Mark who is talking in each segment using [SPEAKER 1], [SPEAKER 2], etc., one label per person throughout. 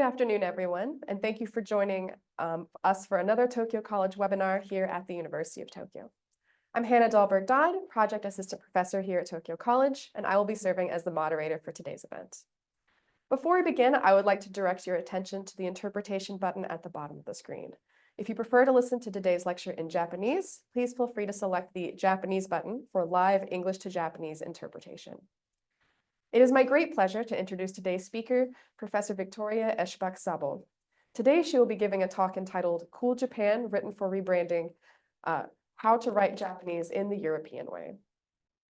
[SPEAKER 1] Good afternoon, everyone, and thank you for joining us for another Tokyo College webinar here at the University of Tokyo. I'm Hannah Dahlberg-Dodd, Project Assistant Professor here at Tokyo College, and I will be serving as the moderator for today's event. Before we begin, I would like to direct your attention to the interpretation button at the bottom of the screen. If you prefer to listen to today's lecture in Japanese, please feel free to select the Japanese button for live English to Japanese interpretation. It is my great pleasure to introduce today's speaker, Professor Viktoria ESCHBACH-SZABO. Today, she will be giving a talk entitled Cool Japan, Written for Rebranding, How to Write Japanese in the European Way.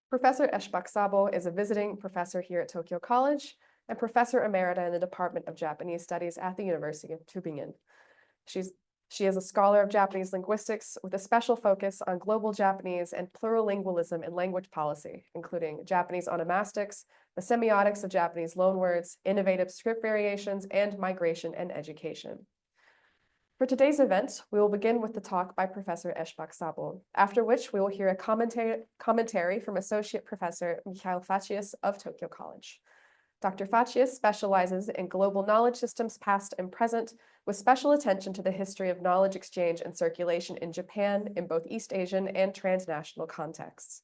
[SPEAKER 1] Professor ESCHBACH-SZABO is a visiting professor here at Tokyo College and Professor Emerita in the Department of Japanese Studies at the University of Tübingen. She is a scholar of Japanese linguistics with a special focus on global Japanese and plurilingualism in language policy, including Japanese onomastics, the semiotics of Japanese loanwords, innovative script variations, and migration and education. For today's event, we will begin with the talk by Professor ESCHBACH-SZABO, after which we will hear a commentary from Associate Professor Michael Facius of Tokyo College. Dr. Facius specializes in global knowledge systems past and present, with special attention to the history of knowledge exchange and circulation in Japan in both East Asian and transnational contexts.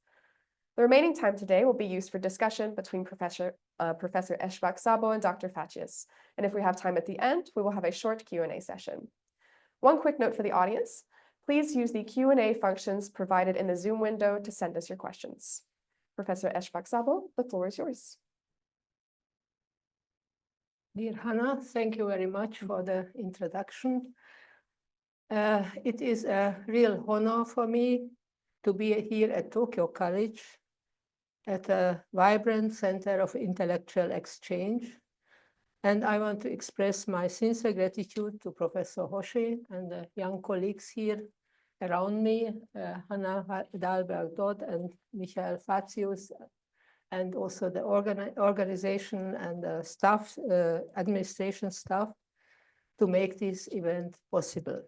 [SPEAKER 1] The remaining time today will be used for discussion between Professor ESCHBACH-SZABO and Dr. Facius, and if we have time at the end, we will have a short Q&A session. One quick note for the audience, please use the Q&A functions provided in the Zoom window to send us your questions. Professor ESCHBACH-SZABO, the floor is yours.
[SPEAKER 2] Dear Hannah, thank you very much for the introduction. It is a real honor for me to be here at Tokyo College at a vibrant center of intellectual exchange. And I want to express my sincere gratitude to Professor Hoshi and the young colleagues here around me, Hannah Dahlberg-Dodd and Michael Facius, and also the organization and the staff, administration staff, to make this event possible.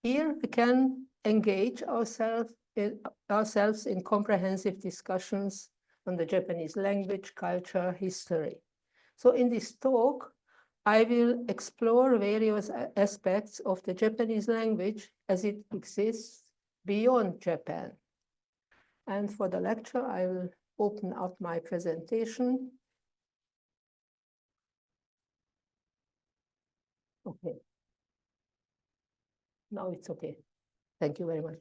[SPEAKER 2] Here we can engage ourselves in comprehensive discussions on the Japanese language, culture, history. So in this talk, I will explore various aspects of the Japanese language as it exists beyond Japan. And for the lecture, I will open up my presentation. Okay. Now it's okay. Thank you very much.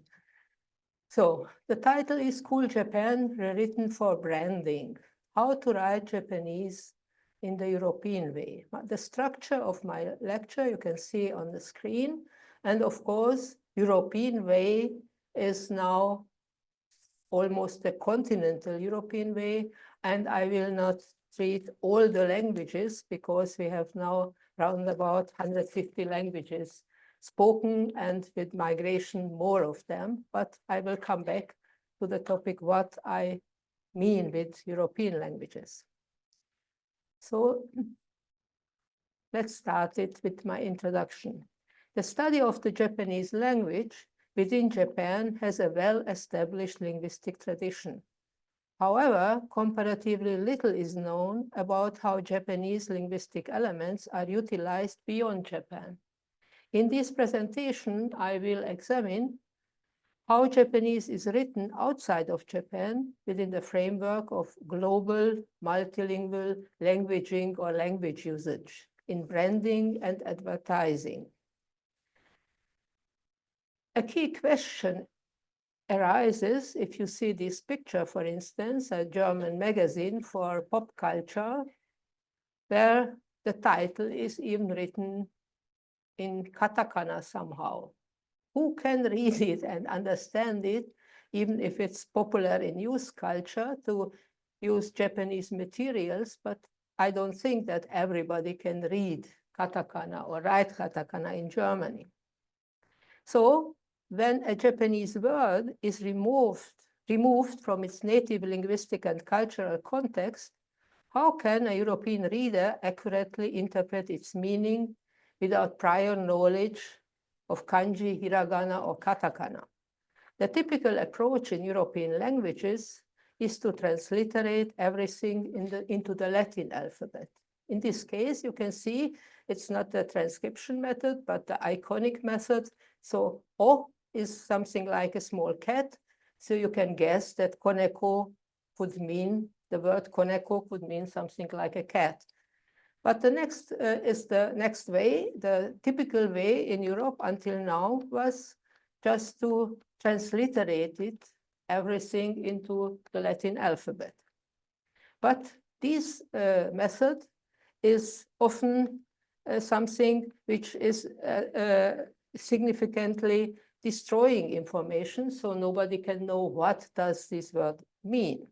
[SPEAKER 2] So the title is Cool Japan, Rewritten for Branding, How to Write Japanese in the European Way. The structure of my lecture you can see on the screen. And of course, European Way is now almost the continental European way, and I will not treat all the languages because we have now around about 150 languages spoken, and with migration more of them, but I will come back to the topic what I mean with European languages. So let's start it with my introduction. The study of the Japanese language within Japan has a well-established linguistic tradition. However, comparatively little is known about how Japanese linguistic elements are utilized beyond Japan. In this presentation, I will examine how Japanese is written outside of Japan within the framework of global, multilingual languaging or language usage in branding and advertising. A key question arises if you see this picture, for instance, a German magazine for pop culture, where the title is even written in katakana somehow. Who can read it and understand it, even if it's popular in youth culture to use Japanese materials, but I don't think that everybody can read katakana or write katakana in Germany. So when a Japanese word is removed from its native linguistic and cultural context, how can a European reader accurately interpret its meaning without prior knowledge of kanji, hiragana, or katakana? The typical approach in European languages is to transliterate everything into the Latin alphabet. In this case, you can see it's not the transcription method, but the iconic method. So O is something like a small cat. So you can guess that koneko would mean, the word koneko could mean something like a cat. But the next is the next way. The typical way in Europe until now was just to transliterate it, everything into the Latin alphabet. But this method is often something which is significantly destroying information, so nobody can know what does this word mean.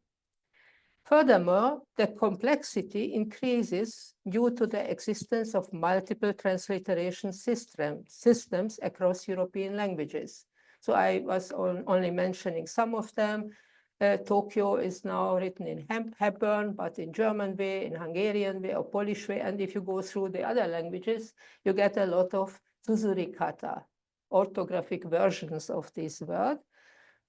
[SPEAKER 2] Furthermore, the complexity increases due to the existence of multiple transliteration systems across European languages. So I was only mentioning some of them. Tokyo is now written in Hepburn, but in German way, in Hungarian way, or Polish way. And if you go through the other languages, you get a lot of tsusurikata, orthographic versions of this word.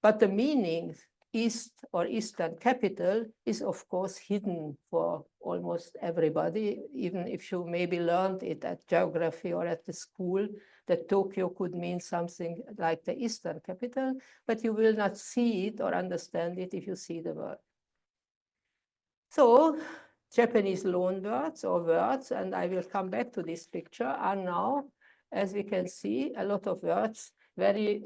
[SPEAKER 2] But the meaning, East or Eastern capital, is of course hidden for almost everybody, even if you maybe learned it at geography or at the school, that Tokyo could mean something like the Eastern capital, but you will not see it or understand it if you see the word. So Japanese loanwords or words, and I will come back to this picture, are now, as we can see, a lot of words very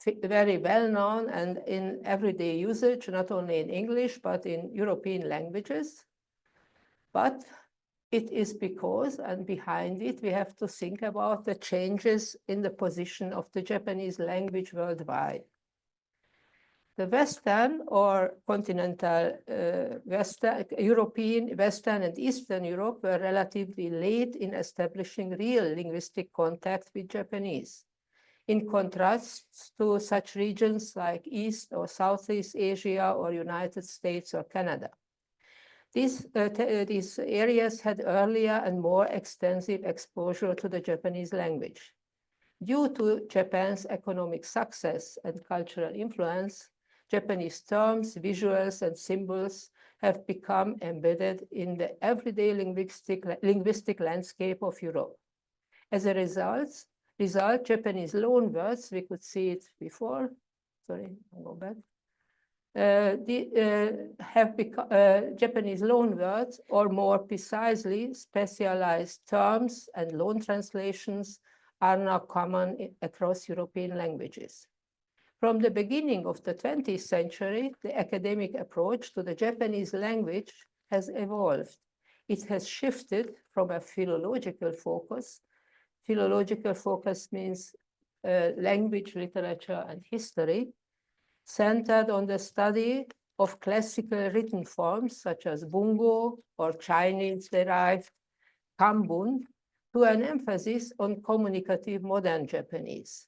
[SPEAKER 2] well known and in everyday usage, not only in English, but in European languages. But it is because, and behind it, we have to think about the changes in the position of the Japanese language worldwide. The Western or continental European, Western and Eastern Europe were relatively late in establishing real linguistic contact with Japanese, in contrast to such regions like East or Southeast Asia or United States or Canada. These areas had earlier and more extensive exposure to the Japanese language. Due to Japan's economic success and cultural influence, Japanese terms, visuals, and symbols have become embedded in the everyday linguistic landscape of Europe. As a result, Japanese loanwords, we could see it before, sorry, I'll go back, have become Japanese loanwords, or more precisely, specialized terms and loan translations are now common across European languages. From the beginning of the 20th century, the academic approach to the Japanese language has evolved. It has shifted from a philological focus. Philological focus means language, literature, and history, centered on the study of classical written forms such as bungo or Chinese-derived kambun, to an emphasis on communicative modern Japanese.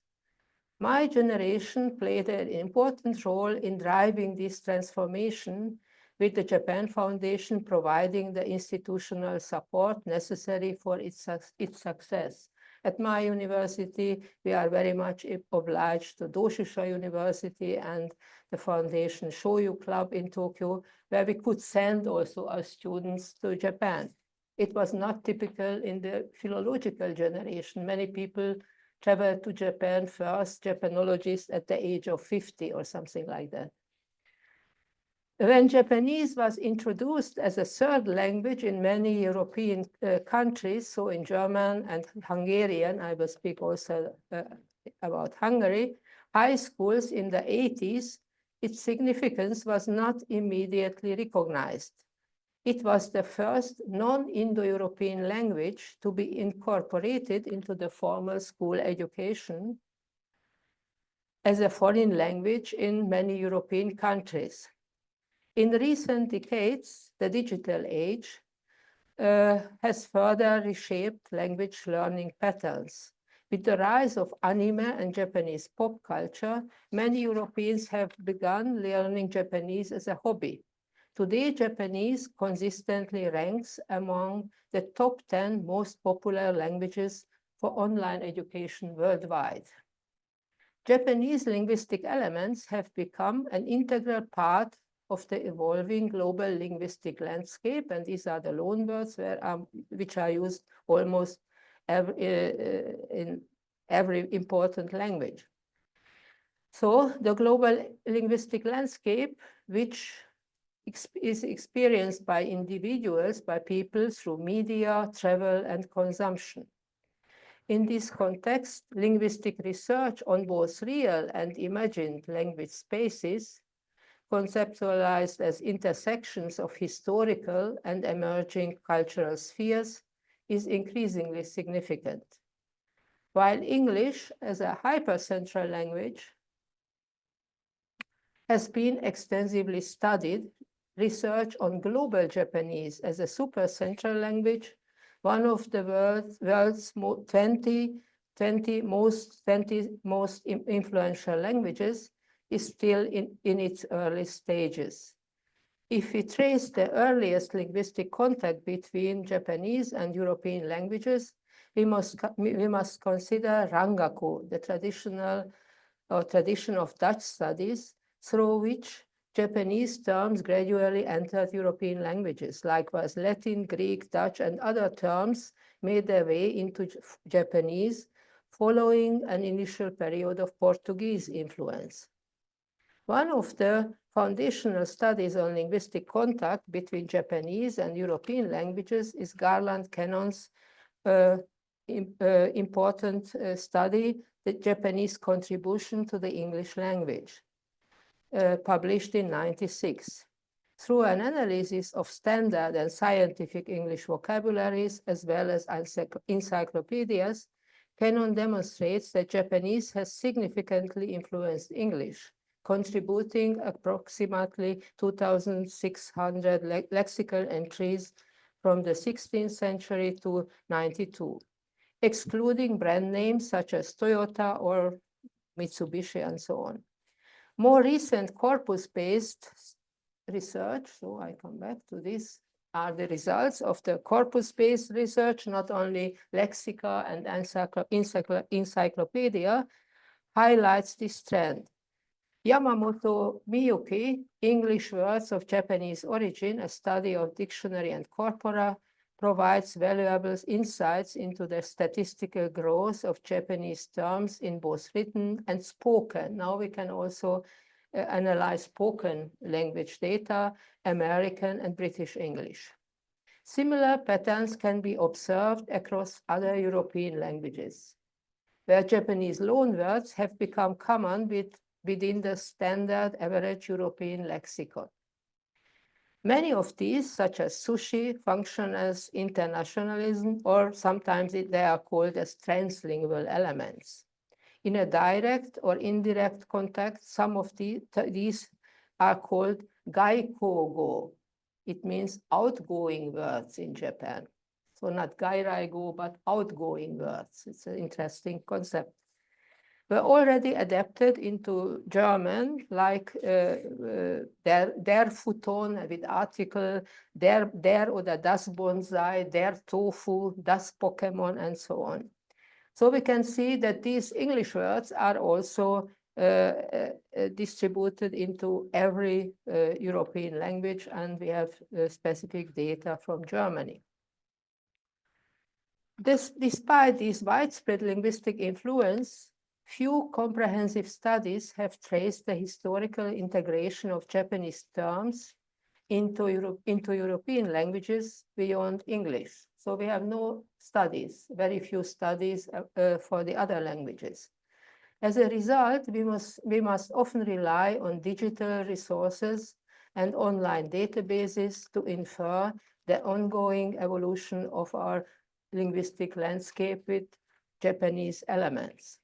[SPEAKER 2] My generation played an important role in driving this transformation, with the Japan Foundation providing the institutional support necessary for its success. At my university, we are very much obliged to Doshisha University and the Foundation Shoyu Club in Tokyo, where we could send also our students to Japan. It was not typical in the philological generation. Many people traveled to Japan first, Japanologists, at the age of 50 or something like that. When Japanese was introduced as a third language in many European countries, so in German and Hungarian, I will speak also about Hungary, high schools in the 80s, its significance was not immediately recognized. It was the first non-Indo-European language to be incorporated into the formal school education as a foreign language in many European countries. In recent decades, the digital age has further reshaped language learning patterns. With the rise of anime and Japanese pop culture, many Europeans have begun learning Japanese as a hobby. Today, Japanese consistently ranks among the top 10 most popular languages for online education worldwide. Japanese linguistic elements have become an integral part of the evolving global linguistic landscape, and these are the loanwords which are used almost in every important language. So the global linguistic landscape, which is experienced by individuals, by people through media, travel, and consumption. In this context, linguistic research on both real and imagined language spaces, conceptualized as intersections of historical and emerging cultural spheres, is increasingly significant. While English as a hypercentral language has been extensively studied, research on global Japanese as a supercentral language, one of the world's 20 most influential languages, is still in its early stages. If we trace the earliest linguistic contact between Japanese and European languages, we must consider Rangaku, the tradition of Dutch studies, through which Japanese terms gradually entered European languages. Likewise, Latin, Greek, Dutch, and other terms made their way into Japanese following an initial period of Portuguese influence. One of the foundational studies on linguistic contact between Japanese and European languages is Garland Cannon's important study, The Japanese Contribution to the English Language, published in '96. Through an analysis of standard and scientific English vocabularies, as well as encyclopedias, Cannon demonstrates that Japanese has significantly influenced English, contributing approximately 2,600 lexical entries from the 16th century to '92, excluding brand names such as Toyota or Mitsubishi and so on. More recent corpus-based research, so I come back to this, are the results of the corpus-based research, not only lexica and encyclopedia, highlights this trend. Yamamoto Miyuki, English Words of Japanese Origin, a study of dictionary and corpora, provides valuable insights into the statistical growth of Japanese terms in both written and spoken. Now we can also analyze spoken language data, American and British English. Similar patterns can be observed across other European languages, where Japanese loanwords have become common within the standard average European lexicon. Many of these, such as sushi, function as internationalism, or sometimes they are called as translingual elements. In a direct or indirect context, some of these are called gaikogo. It means outgoing words in Japan. So not gairaigo, but outgoing words. It's an interesting concept. Were already adapted into German, like der Futon with article, der oder das Bonsai, der Tofu, das Pokémon, and so on. So we can see that these English words are also distributed into every European language, and we have specific data from Germany. Despite this widespread linguistic influence, few comprehensive studies have traced the historical integration of Japanese terms into European languages beyond English. So we have no studies, very few studies for the other languages. As a result, we must often rely on digital resources and online databases to infer the ongoing evolution of our linguistic landscape with Japanese elements.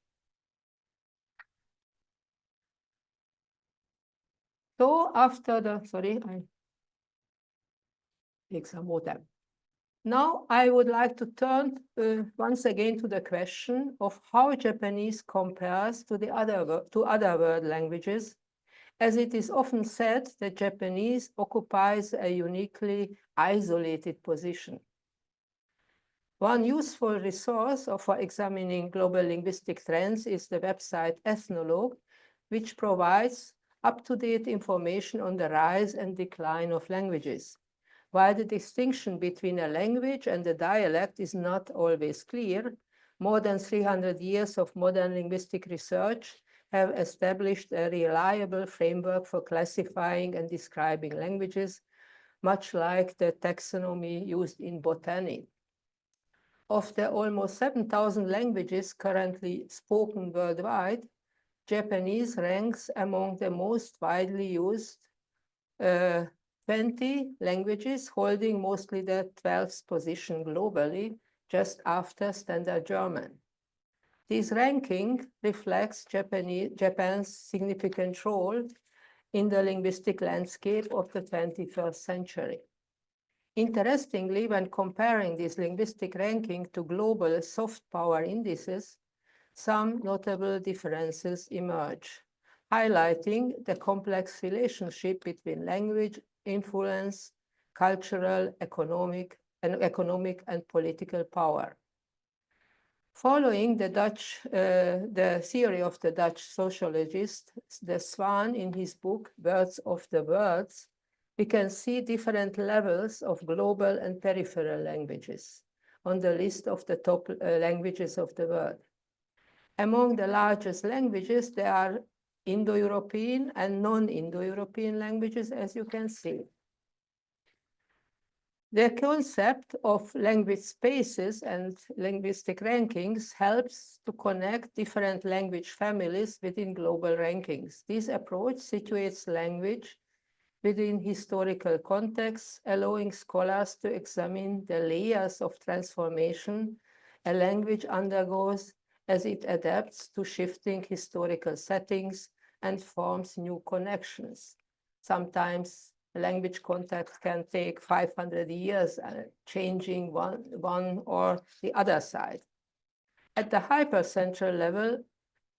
[SPEAKER 2] So after the, sorry, I take some water. Now I would like to turn once again to the question of how Japanese compares to other world languages, as it is often said that Japanese occupies a uniquely isolated position. One useful resource for examining global linguistic trends is the website Ethnologue, which provides up-to-date information on the rise and decline of languages. While the distinction between a language and a dialect is not always clear, more than 300 years of modern linguistic research have established a reliable framework for classifying and describing languages, much like the taxonomy used in botany. Of the almost 7,000 languages currently spoken worldwide, Japanese ranks among the most widely used 20 languages, holding mostly the 12th position globally, just after Standard German. This ranking reflects Japan's significant role in the linguistic landscape of the 21st century. Interestingly, when comparing this linguistic ranking to global soft power indices, some notable differences emerge, highlighting the complex relationship between language, influence, cultural, economic and political power. Following the theory of the Dutch sociologist De Swaan in his book, Words of the Words, we can see different levels of global and peripheral languages on the list of the top languages of the world. Among the largest languages, there are Indo-European and non-Indo-European languages, as you can see. The concept of language spaces and linguistic rankings helps to connect different language families within global rankings. This approach situates language within historical contexts, allowing scholars to examine the layers of transformation a language undergoes as it adapts to shifting historical settings and forms new connections. Sometimes language context can take 500 years, changing one or the other side. At the hypercentral level,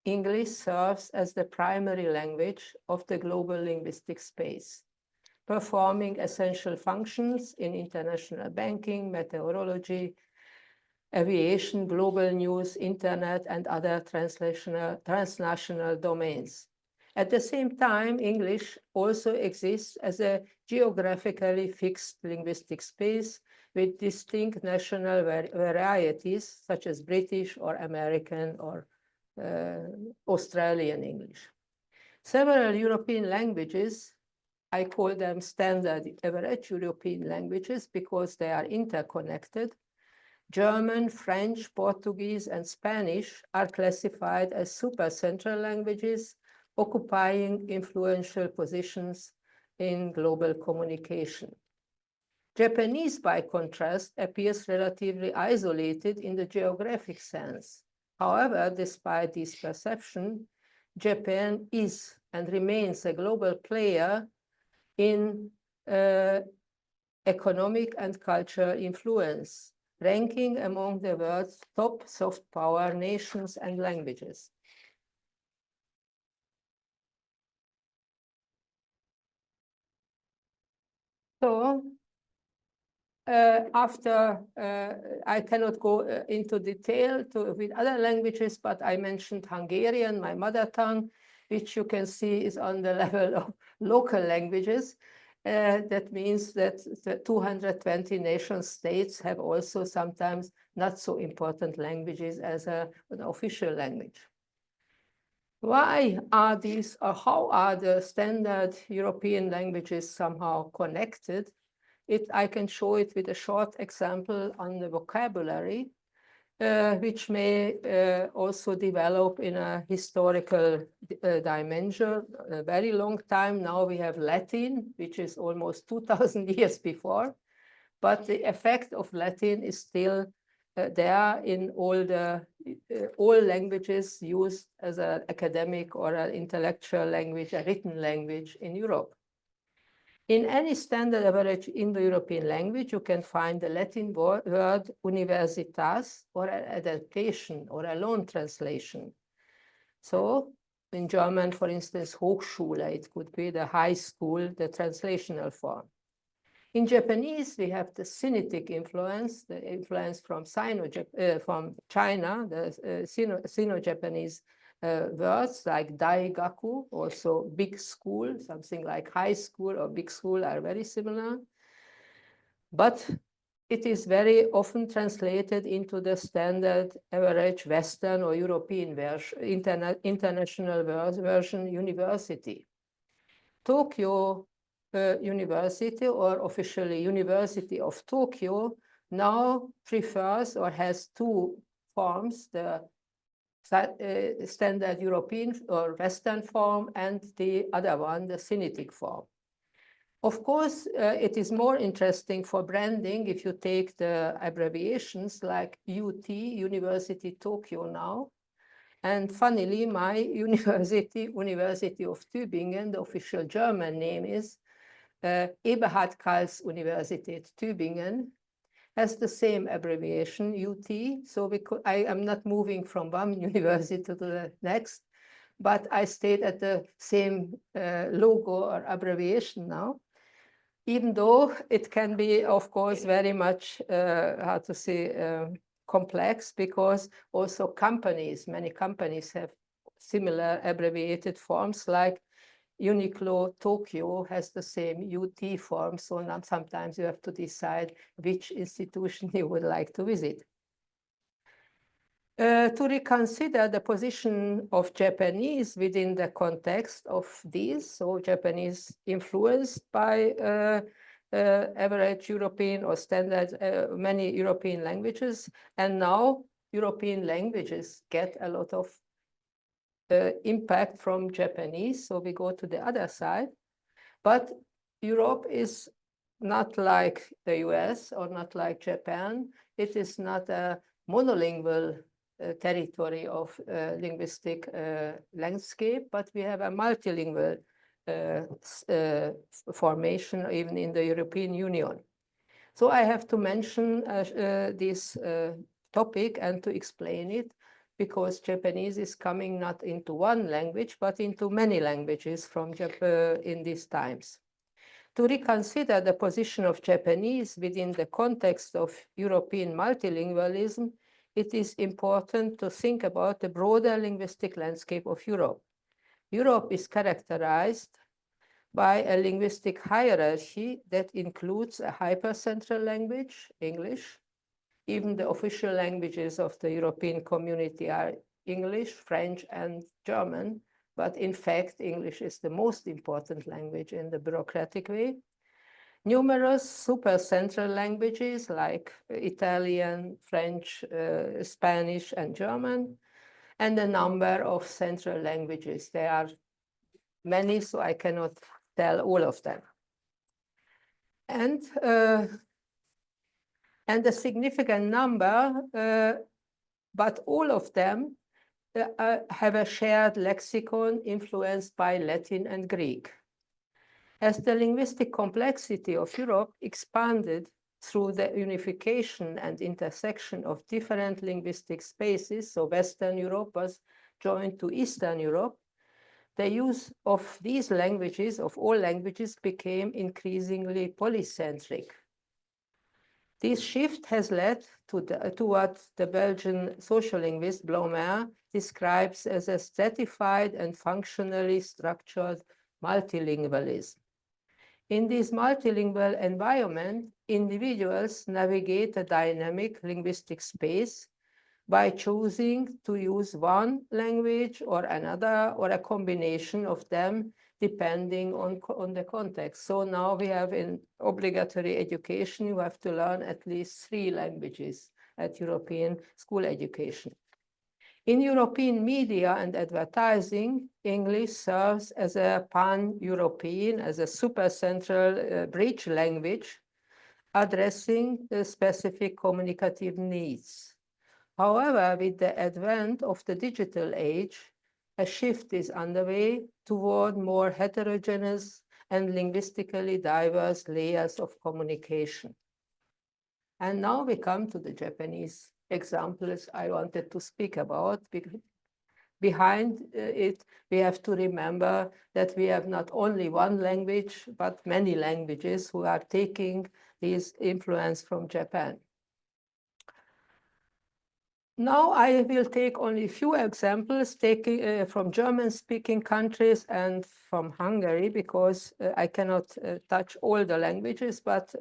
[SPEAKER 2] English serves as the primary language of the global linguistic space, performing essential functions in international banking, meteorology, aviation, global news, internet, and other transnational domains. At the same time, English also exists as a geographically fixed linguistic space with distinct national varieties, such as British or American or Australian English. Several European languages, I call them standard average European languages because they are interconnected. German, French, Portuguese, and Spanish are classified as supercentral languages, occupying influential positions in global communication. Japanese, by contrast, appears relatively isolated in the geographic sense. However, despite this perception, Japan is and remains a global player in economic and cultural influence, ranking among the world's top soft power nations and languages. So I cannot go into detail with other languages, but I mentioned Hungarian, my mother tongue, which you can see is on the level of local languages. That means that the 220 nation states have also sometimes not so important languages as an official language. Why are these, or how are the standard European languages somehow connected? I can show it with a short example on the vocabulary, which may also develop in a historical dimension. A very long time now we have Latin, which is almost 2,000 years before, but the effect of Latin is still there in all languages used as an academic or an intellectual language, a written language in Europe. In any standard average Indo-European language, you can find the Latin word universitas or an adaptation or a loan translation. So in German, for instance, Hochschule, it could be the high school, the translational form. In Japanese, we have the Sinitic influence, the influence from China, the Sino-Japanese words like daigaku, also big school, something like high school or big school are very similar. But it is very often translated into the standard average Western or European version, international version university. Tokyo University, or officially University of Tokyo, now prefers or has two forms, the standard European or Western form and the other one, the Sinitic form. Of course, it is more interesting for branding if you take the abbreviations like UT, University Tokyo now. And funnily, my university, University of Tübingen, the official German name is Eberhard-Karls-Universität Tübingen, has the same abbreviation, UT. So I am not moving from one university to the next, but I stayed at the same logo or abbreviation now, even though it can be, of course, very much, how to say, complex, because also companies, many companies have similar abbreviated forms, like Uniqlo Tokyo has the same UT form, so now sometimes you have to decide which institution you would like to visit. To reconsider the position of Japanese within the context of these, so Japanese influenced by average European or standard many European languages, and now European languages get a lot of impact from Japanese, so we go to the other side. But Europe is not like the US or not like Japan. It is not a monolingual territory of linguistic landscape, but we have a multilingual formation even in the European Union. So I have to mention this topic and to explain it, because Japanese is coming not into one language, but into many languages from Japan in these times. To reconsider the position of Japanese within the context of European multilingualism, it is important to think about the broader linguistic landscape of Europe. Europe is characterized by a linguistic hierarchy that includes a hypercentral language, English. Even the official languages of the European community are English, French, and German, but in fact, English is the most important language in the bureaucratic way. Numerous supercentral languages like Italian, French, Spanish, and German, and a number of central languages. There are many, so I cannot tell all of them. And a significant number, but all of them have a shared lexicon influenced by Latin and Greek. As the linguistic complexity of Europe expanded through the unification and intersection of different linguistic spaces, so Western Europe was joined to Eastern Europe, the use of these languages, of all languages, became increasingly polycentric. This shift has led to what the Belgian social linguist Blomer describes as a stratified and functionally structured multilingualism. In this multilingual environment, individuals navigate a dynamic linguistic space by choosing to use one language or another, or a combination of them, depending on the context. So now we have in obligatory education, you have to learn at least 3 languages at European school education. In European media and advertising, English serves as a pan-European, as a supercentral bridge language, addressing the specific communicative needs. However, with the advent of the digital age, a shift is underway toward more heterogeneous and linguistically diverse layers of communication. And now we come to the Japanese examples I wanted to speak about. Behind it, we have to remember that we have not only one language, but many languages who are taking this influence from Japan. Now I will take only a few examples taking from German-speaking countries and from Hungary, because I cannot touch all the languages, but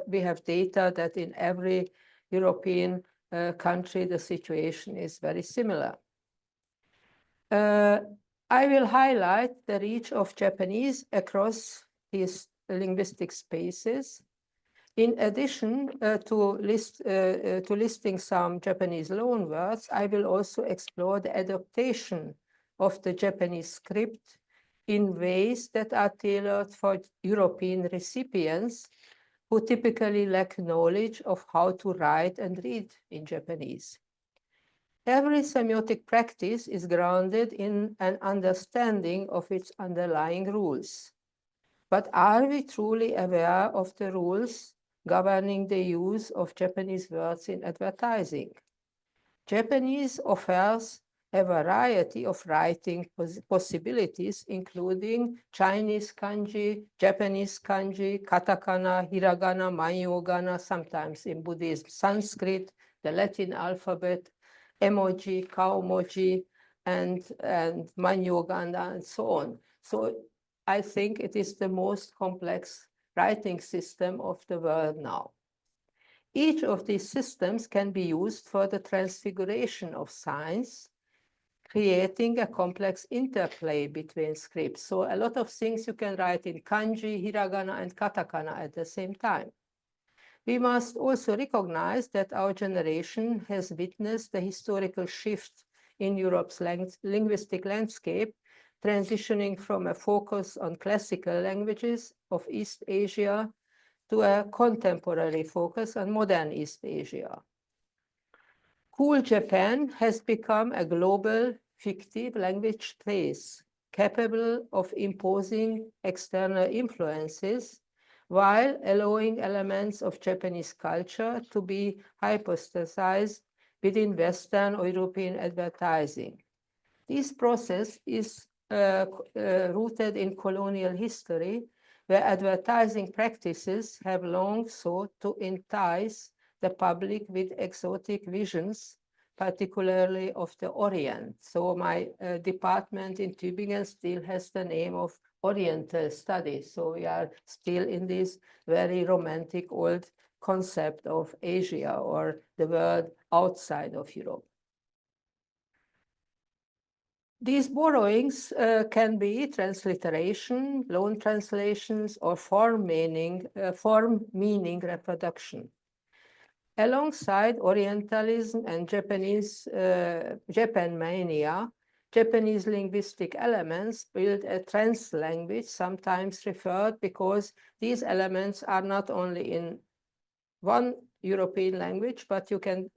[SPEAKER 2] we have data that in every European country the situation is very similar. I will highlight the reach of Japanese across these linguistic spaces. In addition to listing some Japanese loanwords, I will also explore the adaptation of the Japanese script in ways that are tailored for European recipients who typically lack knowledge of how to write and read in Japanese. Every semiotic practice is grounded in an understanding of its underlying rules. But are we truly aware of the rules governing the use of Japanese words in advertising? Japanese offers a variety of writing possibilities, including Chinese kanji, Japanese kanji, katakana, hiragana, manyogana, sometimes in Buddhism, Sanskrit, the Latin alphabet, emoji, kaomoji, and manyogana, and so on. So I think it is the most complex writing system of the world now. Each of these systems can be used for the transfiguration of signs, creating a complex interplay between scripts. So a lot of things you can write in kanji, hiragana, and katakana at the same time. We must also recognize that our generation has witnessed the historical shift in Europe's linguistic landscape, transitioning from a focus on classical languages of East Asia to a contemporary focus on modern East Asia. Cool Japan has become a global fictive language space capable of imposing external influences while allowing elements of Japanese culture to be hypostasized within Western or European advertising. This process is rooted in colonial history, where advertising practices have long sought to entice the public with exotic visions, particularly of the Orient. So my department in Tübingen still has the name of Oriental Studies. So we are still in this very romantic old concept of Asia or the world outside of Europe. These borrowings can be transliteration, loan translations, or form meaning reproduction. Alongside Orientalism and Japan mania, Japanese linguistic elements build a trans language, sometimes referred because these elements are not only in one European language, but you can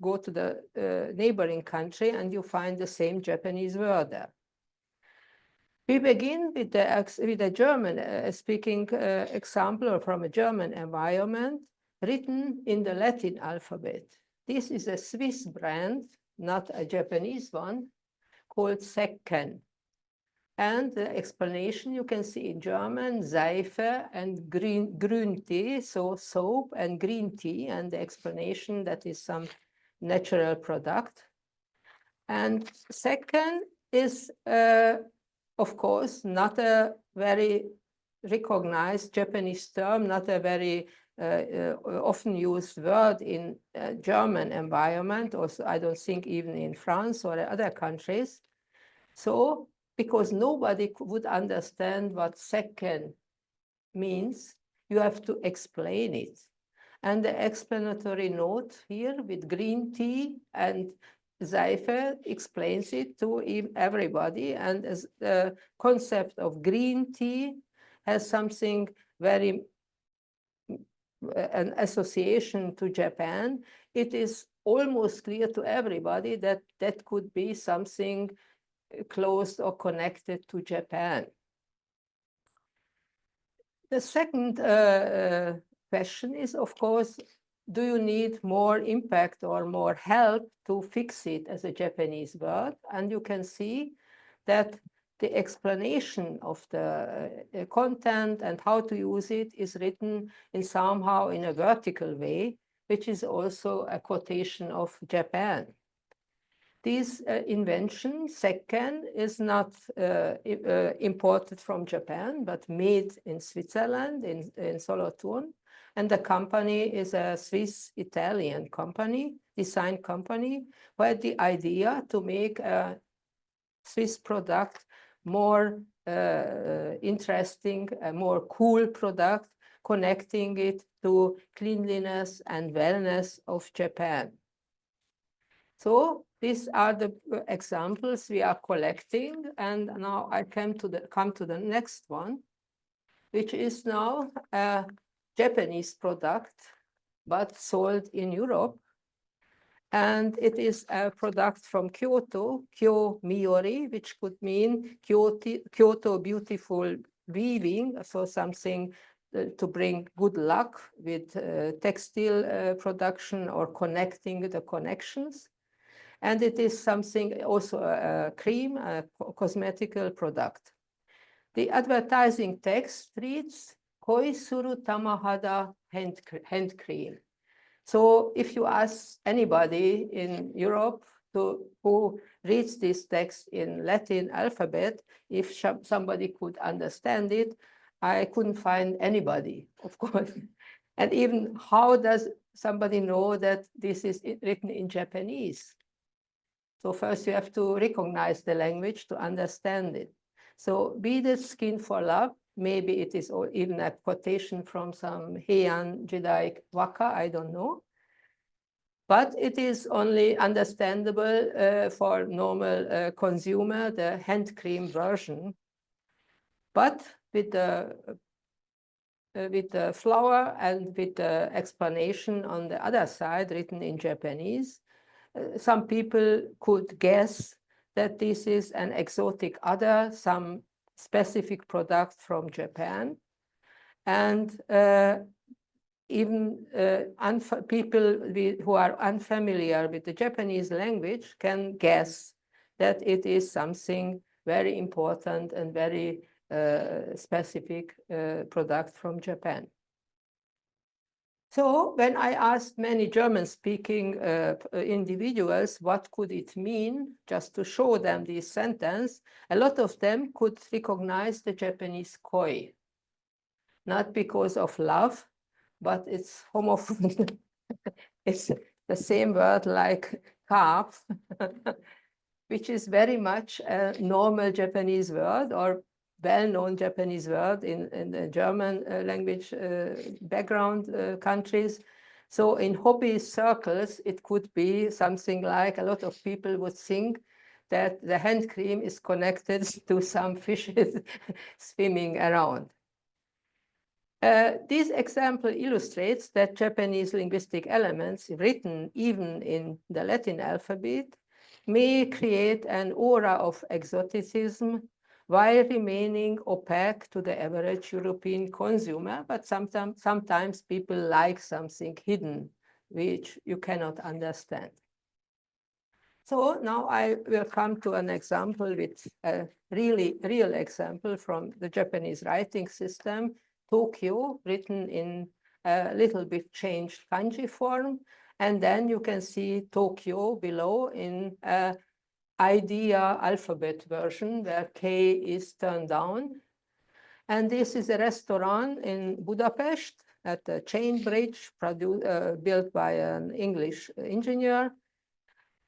[SPEAKER 2] go to the neighboring country and you find the same Japanese word there. We begin with a German speaking example from a German environment written in the Latin alphabet. This is a Swiss brand, not a Japanese one, called ESCHBACH-SZABO. And the explanation you can see in German, Seife and green tea, so soap and green tea, and the explanation that is some natural product. And second is, of course, not a very recognized Japanese term, not a very often used word in German environment, also I don't think even in France or other countries. So, because nobody would understand what second means, you have to explain it. And the explanatory note here with green tea and Seife explains it to everybody. And as the concept of green tea has something very, an association to Japan, it is almost clear to everybody that that could be something close or connected to Japan. The second question is, of course, do you need more impact or more help to fix it as a Japanese word? And you can see that the explanation of the content and how to use it is written in somehow in a vertical way, which is also a quotation of Japan. This invention, Sekken, is not imported from Japan, but made in Switzerland, in Solothurn. And the company is a Swiss-Italian company, design company, who had the idea to make a Swiss product more interesting, a more cool product, connecting it to cleanliness and wellness of Japan. So these are the examples we are collecting, and now I come to the next one, which is now a Japanese product, but sold in Europe. And it is a product from Kyoto, Kyo Miyori, which could mean Kyoto beautiful weaving, so something to bring good luck with textile production or connecting the connections. And it is something also a cream, a cosmetical product. The advertising text reads, Koisuru Tamahada hand cream. So if you ask anybody in Europe who reads this text in Latin alphabet, if somebody could understand it, I couldn't find anybody, of course. And even how does somebody know that this is written in Japanese? So first you have to recognize the language to understand it. So beaded skin for love, maybe it is even a quotation from some Heian Judaic waka, I don't know. But it is only understandable for normal consumer, the hand cream version. But with the flower and with the explanation on the other side written in Japanese, some people could guess that this is an exotic other, some specific product from Japan. And even people who are unfamiliar with the Japanese language can guess that it is something very important and very specific product from Japan. So when I asked many German-speaking individuals what could it mean, just to show them this sentence, a lot of them could recognize the Japanese koi. Not because of love, but it's homophone. It's the same word like calf, which is very much a normal Japanese word or well-known Japanese word in the German language background countries. So in hobby circles, it could be something like a lot of people would think that the hand cream is connected to some fishes swimming around. This example illustrates that Japanese linguistic elements written even in the Latin alphabet may create an aura of exoticism while remaining opaque to the average European consumer, but sometimes people like something hidden, which you cannot understand. So now I will come to an example with a real example from the Japanese writing system, Tokyo, written in a little bit changed kanji form. And then you can see Tokyo below in a idea alphabet version where K is turned down. And this is a restaurant in Budapest at the chain bridge built by an English engineer.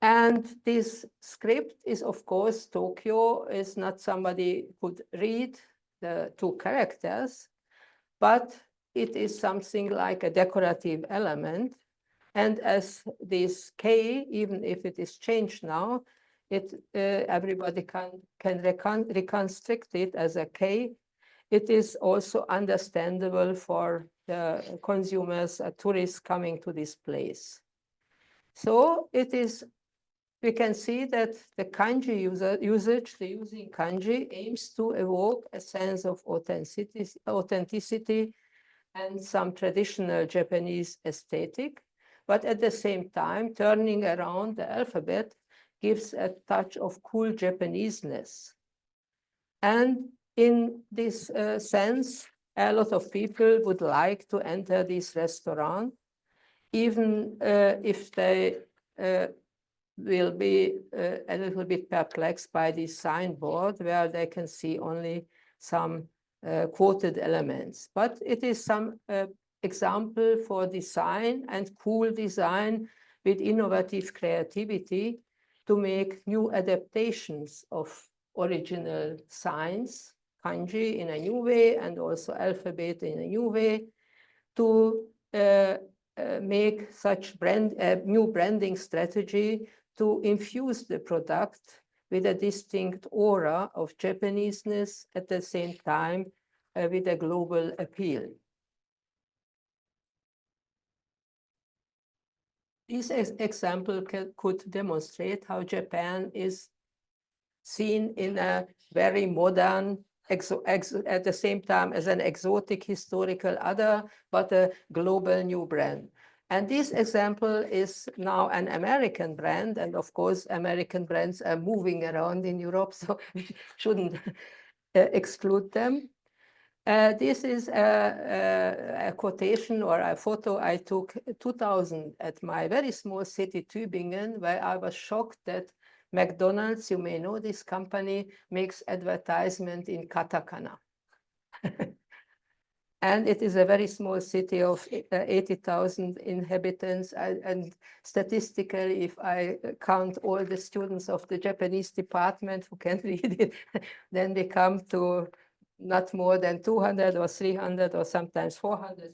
[SPEAKER 2] And this script is, of course, Tokyo is not somebody could read the two characters, but it is something like a decorative element. And as this K, even if it is changed now, everybody can reconstruct it as a K. It is also understandable for the consumers, tourists coming to this place. So it is, we can see that the kanji usage, the using kanji aims to evoke a sense of authenticity and some traditional Japanese aesthetic, but at the same time, turning around the alphabet gives a touch of cool Japaneseness. And in this sense, a lot of people would like to enter this restaurant, even if they will be a little bit perplexed by this signboard where they can see only some quoted elements. But it is some example for design and cool design with innovative creativity to make new adaptations of original signs, kanji in a new way, and also alphabet in a new way, to make such new branding strategy to infuse the product with a distinct aura of Japaneseness at the same time with a global appeal. This example could demonstrate how Japan is seen in a very modern, at the same time as an exotic historical other, but a global new brand. And this example is now an American brand. And of course, American brands are moving around in Europe, so we shouldn't exclude them. This is a quotation or a photo I took 2000 at my very small city, Tübingen, where I was shocked that McDonald's, you may know this company, makes advertisement in katakana. And it is a very small city of 80,000 inhabitants. And statistically, if I count all the students of the Japanese department who can read it, then they come to not more than 200 or 300 or sometimes 400.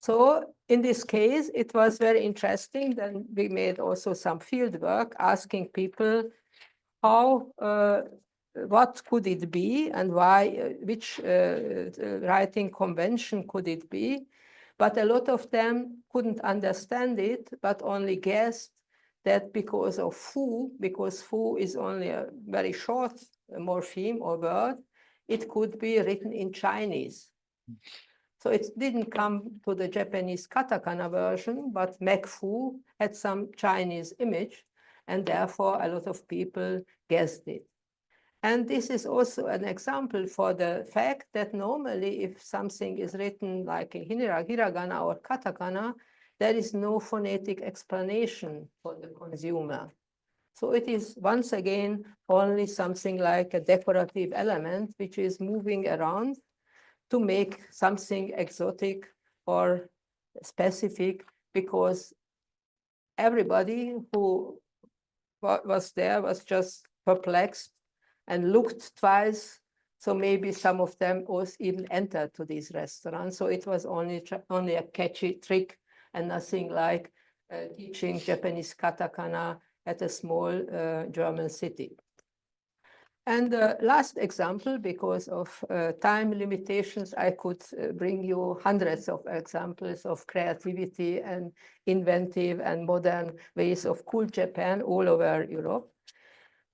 [SPEAKER 2] So in this case, it was very interesting. Then we made also some field work asking people how, what could it be and why, which writing convention could it be? But a lot of them couldn't understand it, but only guessed that because of fu, because fu is only a very short morpheme or word, it could be written in Chinese. So it didn't come to the Japanese katakana version, but mekfu had some Chinese image, and therefore a lot of people guessed it. And this is also an example for the fact that normally if something is written like in hiragana or katakana, there is no phonetic explanation for the consumer. So it is once again only something like a decorative element which is moving around to make something exotic or specific, because everybody who was there was just perplexed and looked twice. So maybe some of them also even entered to these restaurants. So it was only a catchy trick and nothing like teaching Japanese katakana at a small German city. And the last example, because of time limitations, I could bring you hundreds of examples of creativity and inventive and modern ways of cool Japan all over Europe.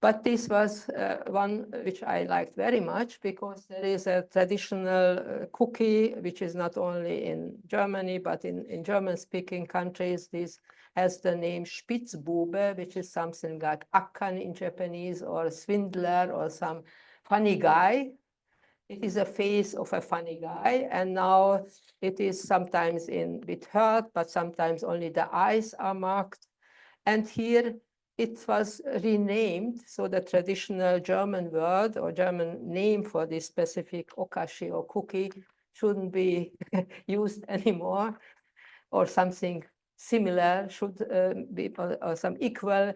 [SPEAKER 2] But this was one which I liked very much, because there is a traditional cookie, which is not only in Germany, but in German-speaking countries. This has the name Spitzbube, which is something like Akan in Japanese, or swindler, or some funny guy. It is a face of a funny guy. And now it is sometimes with hurt, but sometimes only the eyes are marked. And here, it was renamed, so the traditional German word or German name for this specific okashi or cookie shouldn't be used anymore, or something similar should be, or some equal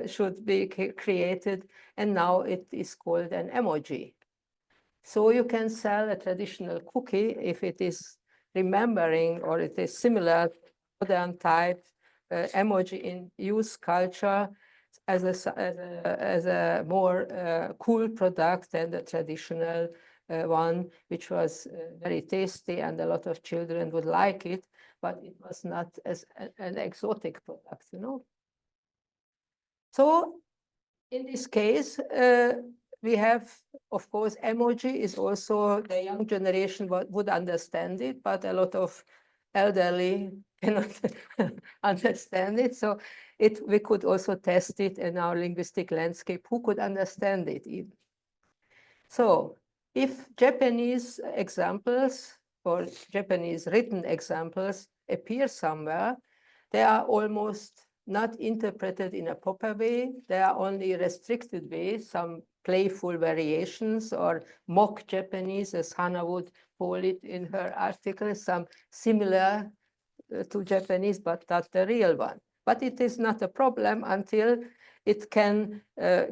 [SPEAKER 2] should be created, and now it is called an emoji. So you can sell a traditional cookie if it is remembering or it is similar to modern type emoji in use culture as a more cool product than the traditional one, which was very tasty and a lot of children would like it, but it was not as an exotic product, you know. So in this case, we have, of course, emoji is also, the young generation would understand it, but a lot of elderly cannot understand it. So we could also test it in our linguistic landscape. Who could understand it even? So if Japanese examples or Japanese written examples appear somewhere, they are almost not interpreted in a proper way. They are only restricted ways, some playful variations or mock Japanese, as Hannah would call it in her article, some similar to Japanese, but not the real one. But it is not a problem until it can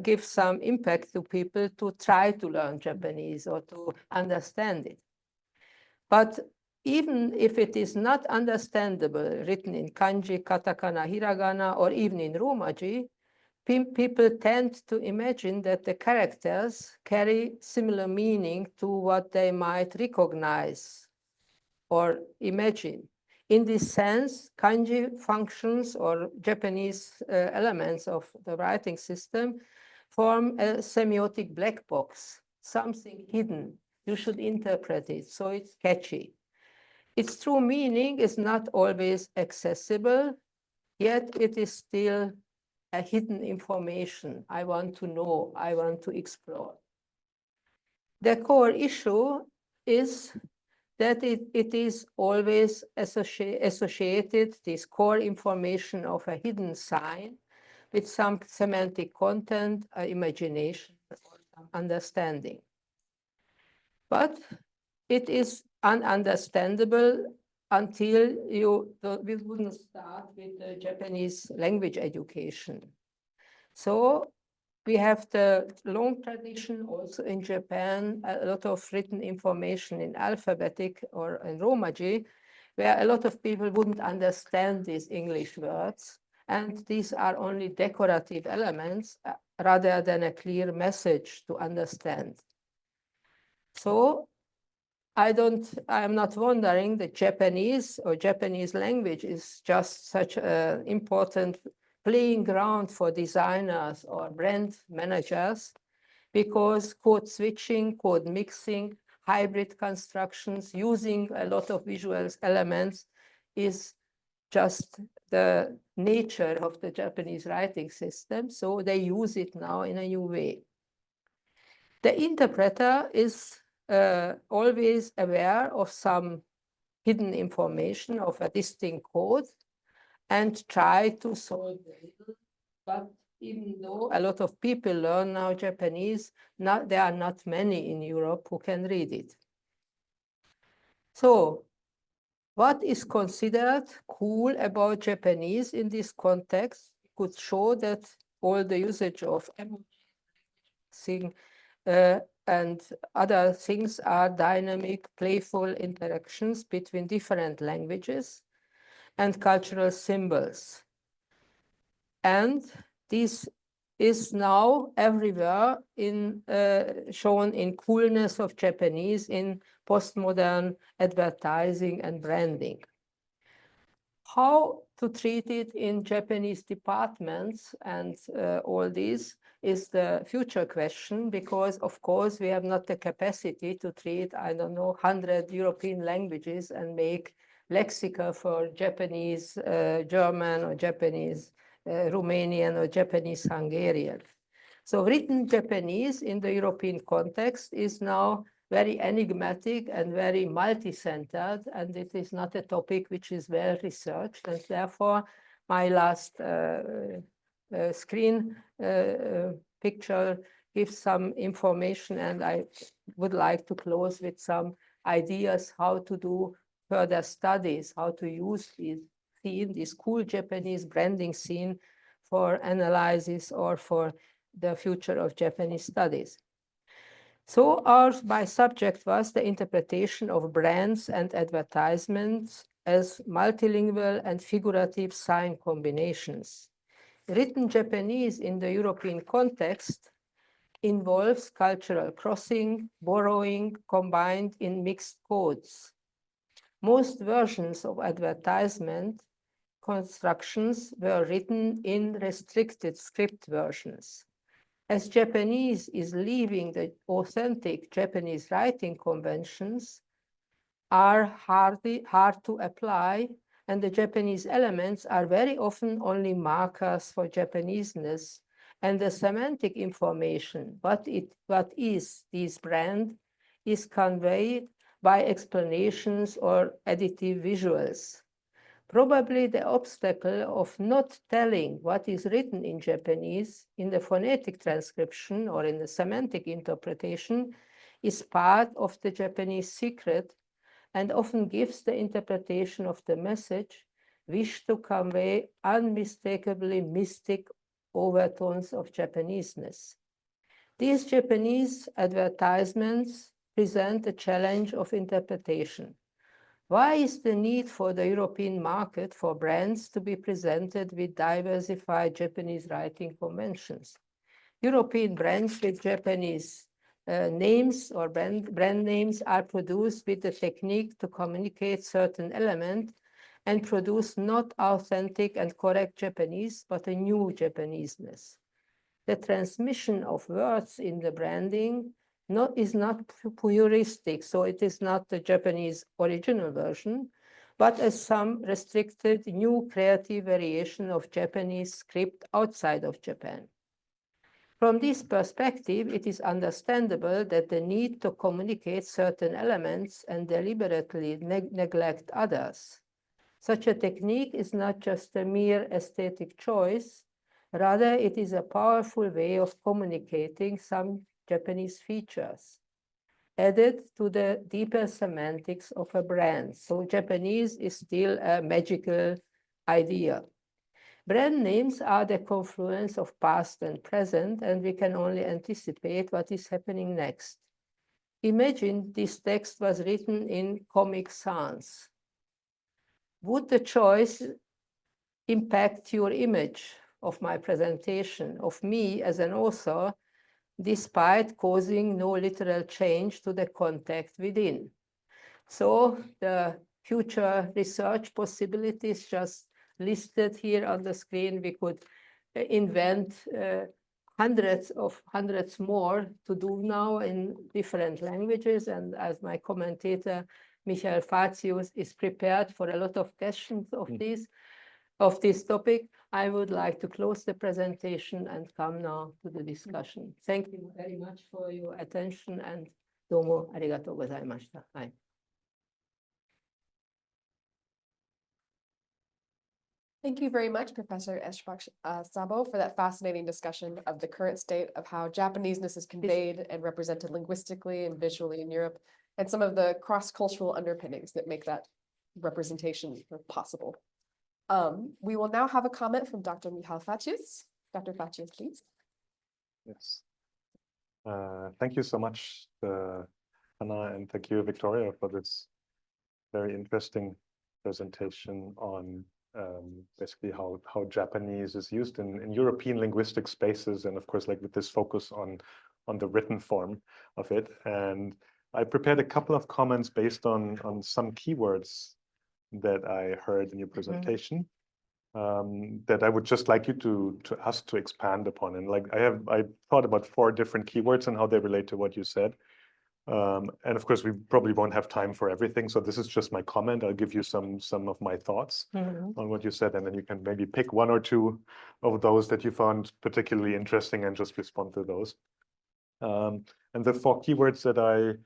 [SPEAKER 2] give some impact to people to try to learn Japanese or to understand it. But even if it is not understandable, written in kanji, katakana, hiragana, or even in Romaji, people tend to imagine that the characters carry similar meaning to what they might recognize or imagine. In this sense, kanji functions or Japanese elements of the writing system form a semiotic black box, something hidden. You should interpret it, so it's catchy. Its true meaning is not always accessible, yet it is still a hidden information I want to know, I want to explore. The core issue is that it is always associated, this core information of a hidden sign, with some semantic content, imagination, or some understanding. But it is ununderstandable until we wouldn't start with the Japanese language education. So we have the long tradition also in Japan, a lot of written information in alphabetic or in Romaji, where a lot of people wouldn't understand these English words. And these are only decorative elements rather than a clear message to understand. So I am not wondering that Japanese or Japanese language is just such an important playing ground for designers or brand managers, because code switching, code mixing, hybrid constructions, using a lot of visual elements is just the nature of the Japanese writing system. So they use it now in a new way. The interpreter is always aware of some hidden information of a distinct code and try to solve the riddle. But even though a lot of people learn now Japanese, there are not many in Europe who can read it. So what is considered cool about Japanese in this context could show that all the usage of emojis and other things are dynamic, playful interactions between different languages and cultural symbols. And this is now everywhere shown in coolness of Japanese in postmodern advertising and branding. How to treat it in Japanese departments and all this is the future question, because of course we have not the capacity to treat, I don't know, 100 European languages and make lexica for Japanese, German, or Japanese, Romanian, or Japanese Hungarian. So written Japanese in the European context is now very enigmatic and very multi-centered, and it is not a topic which is well researched, and therefore my last screen picture gives some information, and I would like to close with some ideas how to do further studies, how to use this cool Japanese branding scene for analysis or for the future of Japanese studies. So my subject was the interpretation of brands and advertisements as multilingual and figurative sign combinations. Written Japanese in the European context involves cultural crossing, borrowing, combined in mixed codes. Most versions of advertisement constructions were written in restricted script versions. As Japanese is leaving the authentic Japanese writing conventions are hard to apply, and the Japanese elements are very often only markers for Japaneseness, and the semantic information, what is this brand, is conveyed by explanations or additive visuals. Probably the obstacle of not telling what is written in Japanese in the phonetic transcription or in the semantic interpretation is part of the Japanese secret and often gives the interpretation of the message wished to convey unmistakably mystic overtones of Japaneseness. These Japanese advertisements present a challenge of interpretation. Why is the need for the European market for brands to be presented with diversified Japanese writing conventions? European brands with Japanese names or brand names are produced with the technique to communicate certain elements and produce not authentic and correct Japanese, but a new Japaneseness. The transmission of words in the branding is not puristic, so it is not the Japanese original version, but as some restricted new creative variation of Japanese script outside of Japan. From this perspective, it is understandable that the need to communicate certain elements and deliberately neglect others. Such a technique is not just a mere aesthetic choice, rather it is a powerful way of communicating some Japanese features, added to the deeper semantics of a brand. So Japanese is still a magical idea. Brand names are the confluence of past and present, and we can only anticipate what is happening next. Imagine this text was written in Comic Sans. Would the choice impact your image of my presentation, of me as an author, despite causing no literal change to the context within? So the future research possibilities just listed here on the screen, we could invent hundreds more to do now in different languages. And as my commentator, Michael Fatius, is prepared for a lot of questions of this topic, I would like to close the presentation and come now to the discussion. Thank you very much for your attention, and domo arigatou gozaimashita. Bye.
[SPEAKER 1] Thank you very much, Professor ESCHBACH-SZABO, for that fascinating discussion of the current state of how Japaneseness is conveyed and represented linguistically and visually in Europe, and some of the cross-cultural underpinnings that make that representation possible. We will now have a comment from Dr. Michal Fatius. Dr. Fatius, please.
[SPEAKER 3] Yes. Thank you so much, Hannah, and thank you, Victoria, for this very interesting presentation on basically how Japanese is used in European linguistic spaces, and of course, like with this focus on the written form of it. And I prepared a couple of comments based on some keywords that I heard in your presentation, that I would just like you to us to expand upon. And like I thought about 4 different keywords and how they relate to what you said. And of course, we probably won't have time for everything. So this is just my comment. I'll give you some of my thoughts on what you said, and then you can maybe pick 1 or 2 of those that you found particularly interesting and just respond to those. And the 4 keywords that I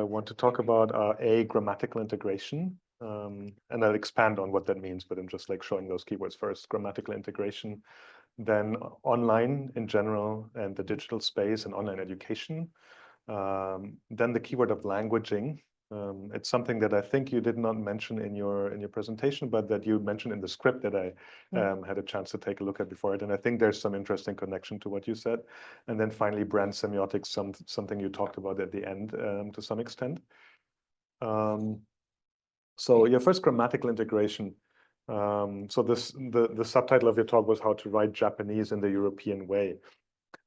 [SPEAKER 3] want to talk about are A, grammatical integration. And I'll expand on what that means, but I'm just like showing those keywords first. Grammatical integration, then online in general and the digital space and online education. Then the keyword of languaging. It's something that I think you did not mention in your presentation, but that you mentioned in the script that I had a chance to take a look at before it. And I think there's some interesting connection to what you said. And then finally, brand semiotics, something you talked about at the end to some extent. So your first, grammatical integration. So the subtitle of your talk was how to write Japanese in the European way.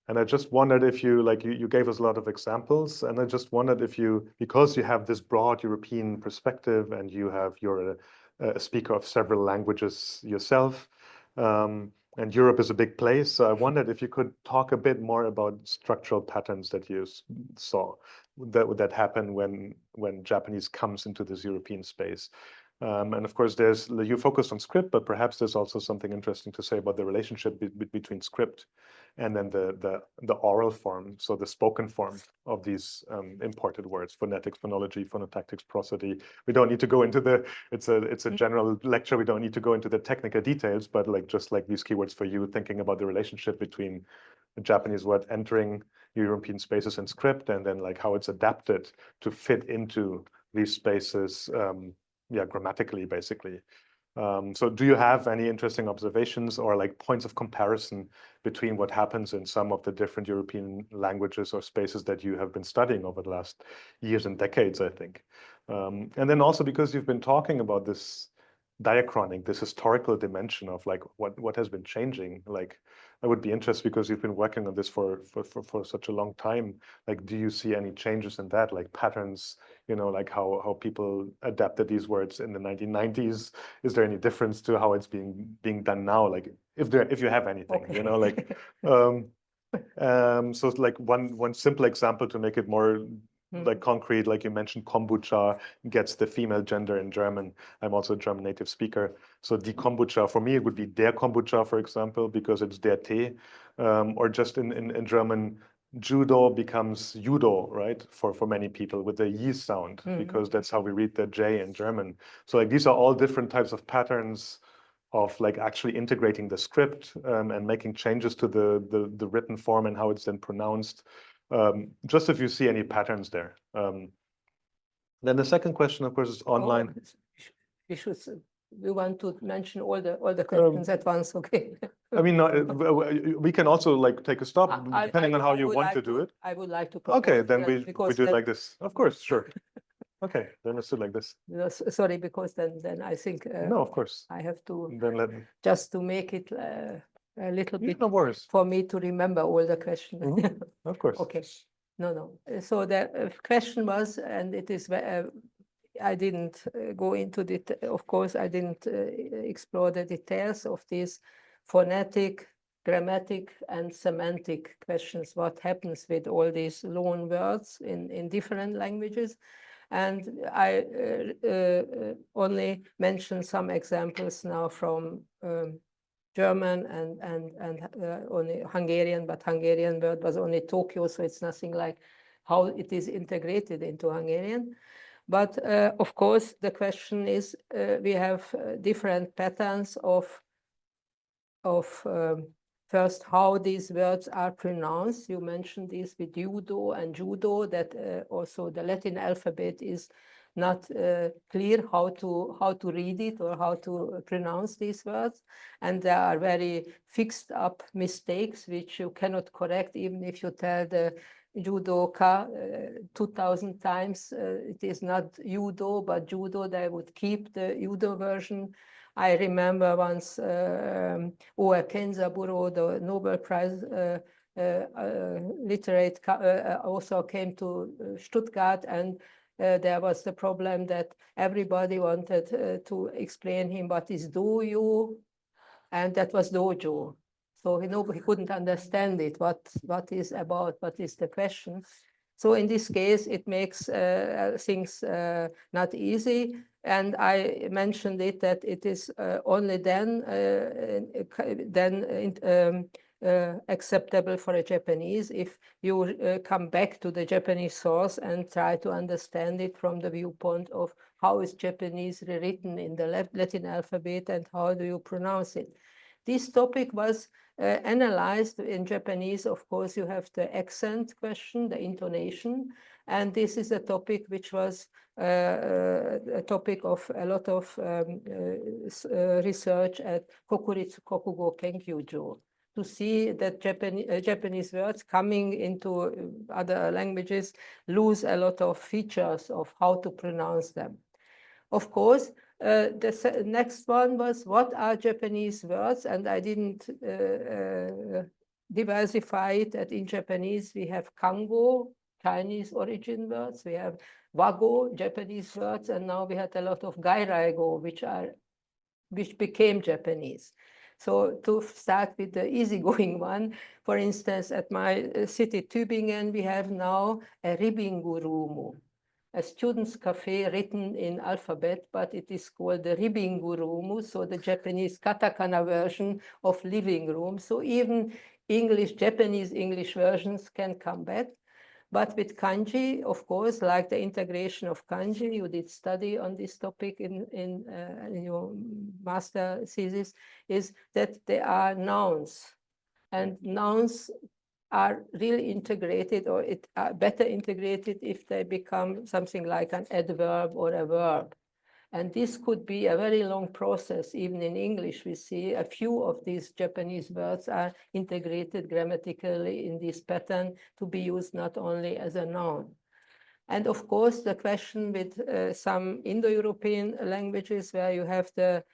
[SPEAKER 3] And I just wondered if you gave us a lot of examples, and I just wondered if because you have this broad European perspective and you're a speaker of several languages yourself, and Europe is a big place. So I wondered if you could talk a bit more about structural patterns that you saw that happen when Japanese comes into this European space. And of course, you focused on script, but perhaps there's also something interesting to say about the relationship between script and then the oral form, so the spoken form of these imported words: phonetics, phonology, phonotactics, prosody. We don't need to go into it's a general lecture. We don't need to go into the technical details, but like just like these keywords for you, thinking about the relationship between the Japanese word entering European spaces in script, and then like how it's adapted to fit into these spaces, grammatically, basically. So do you have any interesting observations or like points of comparison between what happens in some of the different European languages or spaces that you have been studying over the last years and decades, I think? And then also because you've been talking about this diachronic, this historical dimension of like what has been changing, like I would be interested because you've been working on this for such a long time. Like, do you see any changes in that, like patterns, like how people adapted these words in the 1990s? Is there any difference to how it's being done now? Like, if you have anything,
[SPEAKER 2] Okay.
[SPEAKER 3] like, so it's like one simple example to make it more like concrete, like you mentioned, kombucha gets the female gender in German. I'm also a German native speaker. So die Kombucha, for me, it would be der Kombucha, for example, because it's der Tee. Or just in German, judo becomes judo, right? For many people with the yi sound, because that's how we read the J in German. So like these are all different types of patterns of like actually integrating the script and making changes to the written form and how it's then pronounced. Just if you see any patterns there. Then the second question, of course, is online.
[SPEAKER 2] We want to mention all the questions at once, okay?
[SPEAKER 3] I mean, we can also like take a stop depending on how you want to do it.
[SPEAKER 2] I would like to propose
[SPEAKER 3] Okay, then we do it
[SPEAKER 2] then,
[SPEAKER 3] like this. Of course, sure. Okay, then let's do it like this.
[SPEAKER 2] Sorry, because then I think
[SPEAKER 3] No, of course.
[SPEAKER 2] I have to
[SPEAKER 3] Then
[SPEAKER 2] just to make it a little bit
[SPEAKER 3] no worries.
[SPEAKER 2] for me to remember all the questions.
[SPEAKER 3] Of course.
[SPEAKER 2] Okay. No. So the question was, and it is, I didn't go into it. Of course, I didn't explore the details of these phonetic, grammatic, and semantic questions. What happens with all these loan words in different languages? And I only mentioned some examples now from German and only Hungarian, but Hungarian word was only Tokyo, so it's nothing like how it is integrated into Hungarian. But of course, the question is, we have different patterns of first, how these words are pronounced. You mentioned this with judo and judo, that also the Latin alphabet is not clear how to read it or how to pronounce these words. And there are very fixed up mistakes which you cannot correct, even if you tell the judoka 2,000 times it is not judo but judo. They would keep the judo version. I remember once Kenzaburo, the Nobel Prize literate, also came to Stuttgart, and there was the problem that everybody wanted to explain him what is doju, and that was dojo. So he couldn't understand it, what is about, what is the question. So in this case, it makes things not easy. And I mentioned it that it is only then acceptable for a Japanese if you come back to the Japanese source and try to understand it from the viewpoint of how is Japanese rewritten in the Latin alphabet and how do you pronounce it. This topic was analyzed in Japanese. Of course, you have the accent question, the intonation, and this is a topic which was a topic of a lot of research at Kokuritsu Kokugo Kenkyūjō, to see that Japanese words coming into other languages lose a lot of features of how to pronounce them. Of course, the next one was, what are Japanese words? And I didn't diversify it. That in Japanese, we have kango, Chinese origin words. We have wago, Japanese words. And now we had a lot of gairaigo, which became Japanese. So to start with the easygoing one, for instance, at my city Tübingen, we have now a ribingurumu, a student's cafe written in alphabet, but it is called the ribingurumu, so the Japanese katakana version of living room. So even Japanese English versions can come back. But with kanji, of course, like the integration of kanji, you did study on this topic in your master thesis, is that they are nouns. And nouns are really integrated, or are better integrated if they become something like an adverb or a verb. And this could be a very long process. Even in English, we see a few of these Japanese words are integrated grammatically in this pattern to be used not only as a noun. And of course, the question with some Indo-European languages where you have the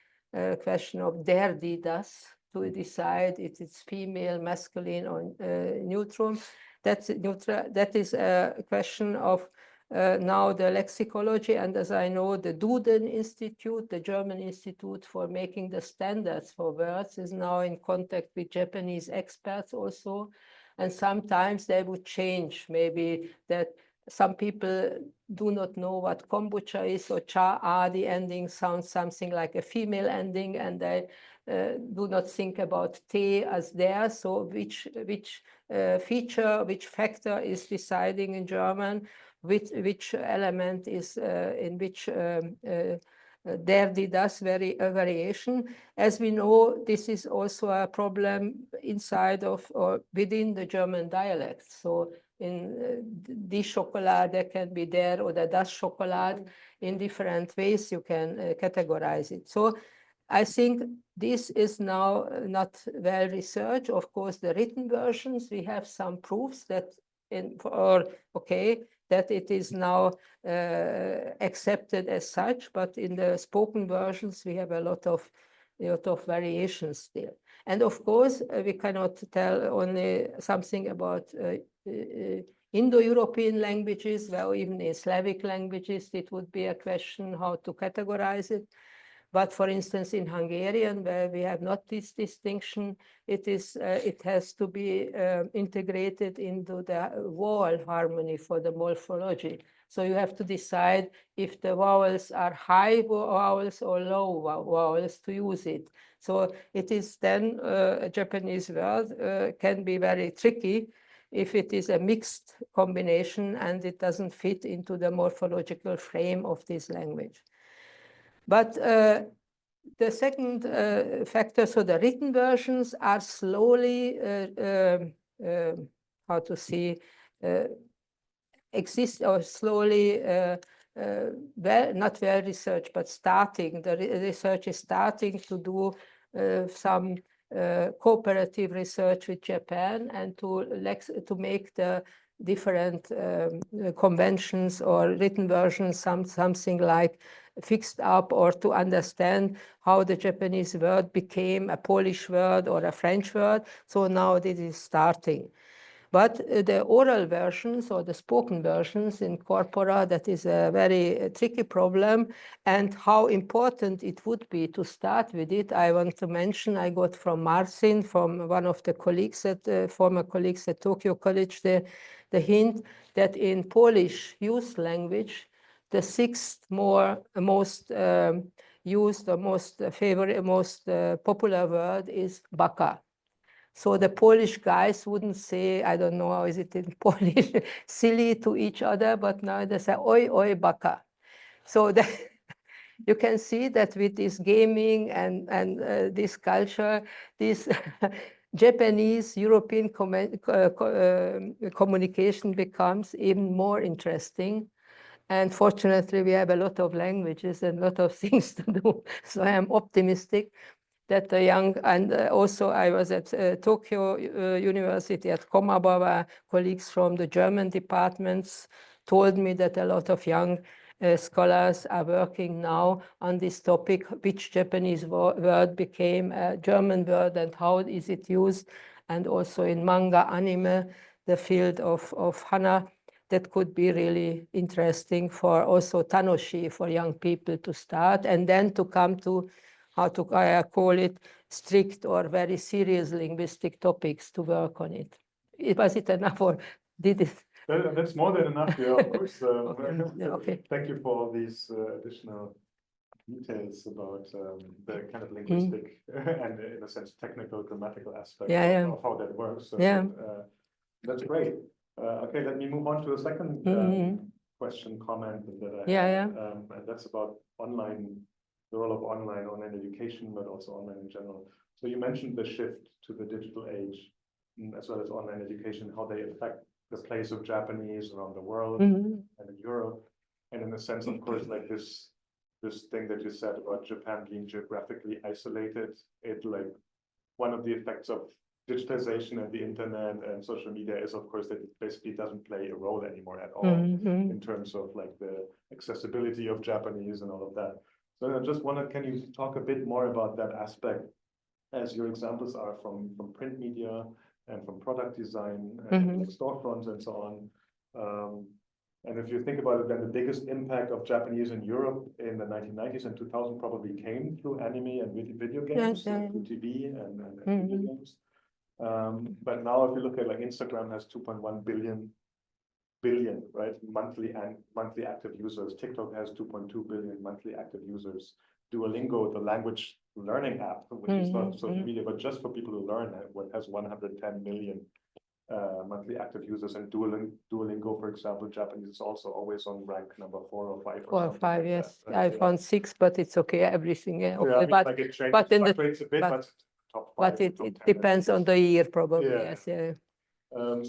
[SPEAKER 2] question of der, die, das, to decide if it's female, masculine, or neutral. That is a question of now the lexicology, and as I know, the Duden Institute, the German Institute for making the standards for words, is now in contact with Japanese experts also. And sometimes they would change, maybe that some people do not know what kombucha is, or cha, the ending sounds something like a female ending, and they do not think about te as there. So which feature, which factor is deciding in German, which element is in which der, die, das variation. As we know, this is also a problem inside of or within the German dialects. So in die Schokolade can be der or das Schokolade. In different ways you can categorize it. So I think this is now not well researched. Of course, the written versions, we have some proofs that that it is now accepted as such, but in the spoken versions, we have a lot of variations still. And of course, we cannot tell only something about Indo-European languages, well, even in Slavic languages, it would be a question how to categorize it. But for instance, in Hungarian, where we have not this distinction, it has to be integrated into the vowel harmony for the morphology. So you have to decide if the vowels are high vowels or low vowels to use it. So it is then a Japanese word can be very tricky if it is a mixed combination and it doesn't fit into the morphological frame of this language. But the second factor, so the written versions are slowly, exist or slowly, not well researched, but starting. The research is starting to do some cooperative research with Japan and to make the different conventions or written versions something like fixed up, or to understand how the Japanese word became a Polish word or a French word. So now this is starting. But the oral versions or the spoken versions in corpora, that is a very tricky problem. And how important it would be to start with it, I want to mention, I got from Marcin, from one of the colleagues former colleagues at Tokyo College, the hint that in Polish youth language, the sixth most used or most favorite, most popular word is baka. So the Polish guys wouldn't say, I don't know how is it in Polish, silly to each other, but now they say oi, oi, baka. So that you can see that with this gaming and this culture, this Japanese European communication becomes even more interesting. And fortunately, we have a lot of languages and a lot of things to do. So I am optimistic that the young, and also I was at Tokyo University at Komabawa, colleagues from the German departments told me that a lot of young scholars are working now on this topic, which Japanese word became a German word and how is it used, and also in manga, anime, the field of hana. That could be really interesting for also tanoshi, for young people to start, and then to come to how to call it strict or very serious linguistic topics to work on it. Was it enough, or did it?
[SPEAKER 3] That's more than enough, yeah, of course.
[SPEAKER 2] Okay.
[SPEAKER 3] Thank you for all these additional details about the kind of linguistic and, in a sense, technical grammatical aspect of how that works. So, that's great. Okay, let me move on to a second question, comment that I have, and that's about the role of online education, but also online in general. So you mentioned the shift to the digital age, as well as online education, how they affect the place of Japanese around the world and in Europe. And in a sense, of course, like this thing that you said about Japan being geographically isolated, one of the effects of digitization and the internet and social media is, of course, that it basically doesn't play a role anymore at all in terms of like the accessibility of Japanese and all of that. So I just wondered, can you talk a bit more about that aspect, as your examples are from print media and from product design and like storefronts and so on. And if you think about it, then the biggest impact of Japanese in Europe in the 1990s and 2000 probably came through anime and video games, through TV and video games. But now if you look at like Instagram has 2.1 billion, right, monthly active users. TikTok has 2.2 billion monthly active users. Duolingo, the language learning app, which is not social media, but just for people who learn, has 110 million monthly active users. And Duolingo, for example, Japanese is also always on rank number 4 or 5.
[SPEAKER 2] 4 or 5,
[SPEAKER 3] like
[SPEAKER 2] yes.
[SPEAKER 3] that, right?
[SPEAKER 2] I found 6, but it's okay. Everything, okay.
[SPEAKER 3] I mean,
[SPEAKER 2] but
[SPEAKER 3] like it
[SPEAKER 2] but in the
[SPEAKER 3] fluctuates a bit, but top 5,
[SPEAKER 2] but it
[SPEAKER 3] top 10,
[SPEAKER 2] depends on the year, probably.
[SPEAKER 3] Yeah.
[SPEAKER 2] Yes,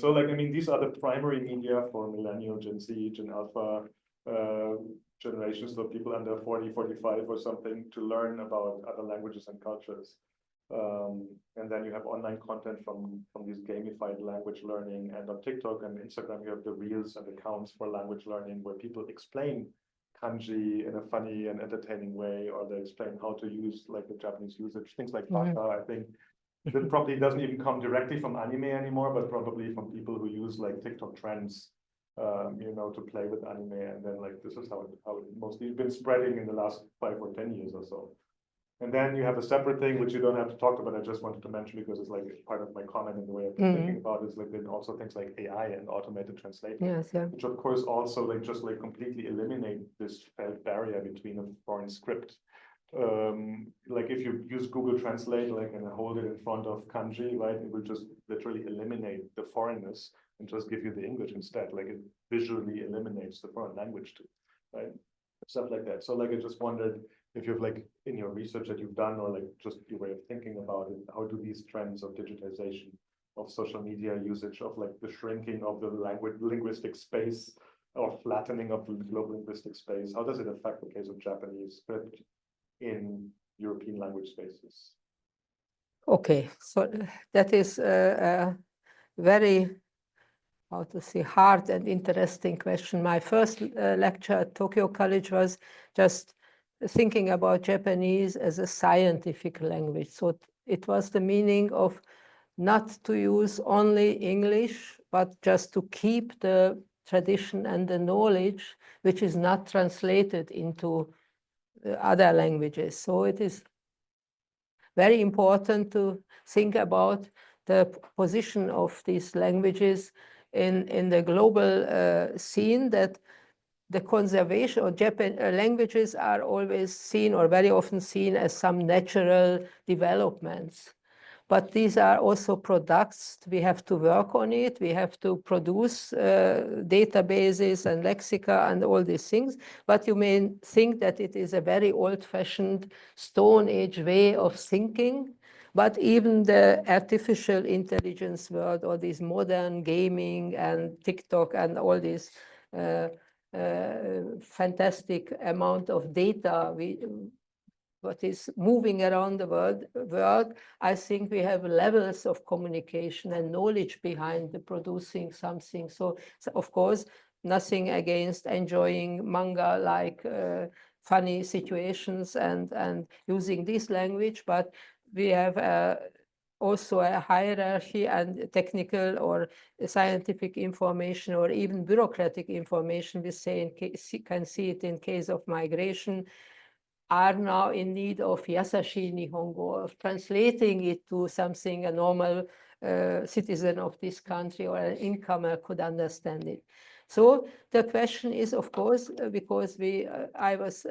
[SPEAKER 3] So like, I mean, these are the primary media for millennial, Gen Z, Gen Alpha generations, so people under 40, 45 or something, to learn about other languages and cultures. And then you have online content from these gamified language learning, and on TikTok and Instagram you have the reels and accounts for language learning where people explain kanji in a funny and entertaining way, or they explain how to use like the Japanese usage, things like baka. I think that probably doesn't even come directly from anime anymore, but probably from people who use like TikTok trends, to play with anime. And then like this is how it mostly been spreading in the last 5 or 10 years or so. And then you have a separate thing which you don't have to talk about. I just wanted to mention because it's like part of my comment and the way I've been thinking about is like then also things like AI and automated translation, which of course also like just like completely eliminate this felt barrier between a foreign script. Like if you use Google Translate, like, and hold it in front of kanji, right, it will just literally eliminate the foreignness and just give you the English instead. Like it visually eliminates the foreign language too, right? Stuff like that. So like I just wondered if you've like in your research that you've done, or like just your way of thinking about it, how do these trends of digitization, of social media usage, of like the shrinking of the linguistic space, or flattening of the global linguistic space, how does it affect the case of Japanese script in European language spaces?
[SPEAKER 2] Okay, so that is a very, how to say, hard and interesting question. My first lecture at Tokyo College was just thinking about Japanese as a scientific language. So it was the meaning of not to use only English, but just to keep the tradition and the knowledge, which is not translated into other languages. So it is very important to think about the position of these languages in the global scene, that the conservation of Japanese languages are always seen, or very often seen, as some natural developments. But these are also products. We have to work on it. We have to produce databases and lexica and all these things. But you may think that it is a very old-fashioned Stone Age way of thinking. But even the artificial intelligence world, or this modern gaming and TikTok and all this fantastic amount of data what is moving around the world, I think we have levels of communication and knowledge behind the producing something. So of course, nothing against enjoying manga like funny situations and using this language, but we have also a hierarchy, and technical or scientific information, or even bureaucratic information, we say can see it in case of migration, are now in need of Yasashi Nihongo, of translating it to something a normal citizen of this country or an incomer could understand it. So the question is, of course, because I was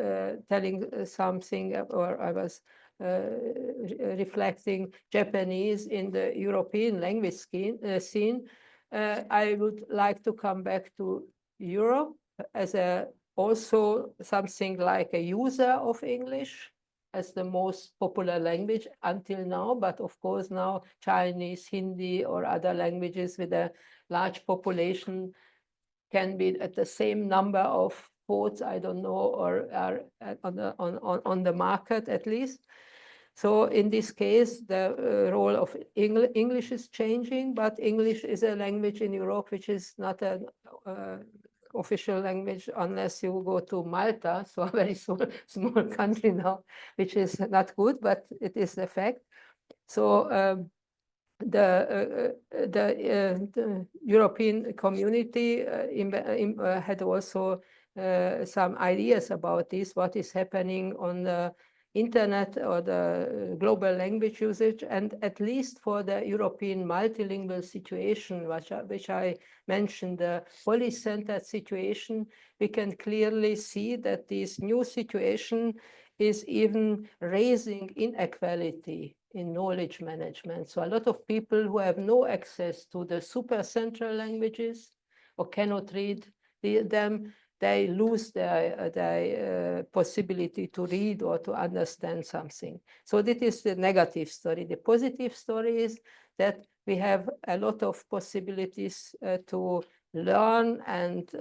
[SPEAKER 2] telling something, or I was reflecting Japanese in the European language scene. I would like to come back to Europe as also something like a user of English as the most popular language until now, but of course now Chinese, Hindi, or other languages with a large population can be at the same number of votes, I don't know, or are on the market at least. So in this case, the role of English is changing, but English is a language in Europe which is not an official language unless you go to Malta, so a very small country now, which is not good, but it is a fact. So the European community had also some ideas about this, what is happening on the internet or the global language usage, and at least for the European multilingual situation, which I mentioned, the poly-centered situation, we can clearly see that this new situation is even raising inequality in knowledge management. So a lot of people who have no access to the super central languages or cannot read them, they lose their possibility to read or to understand something. So this is the negative story. The positive story is that we have a lot of possibilities to learn, and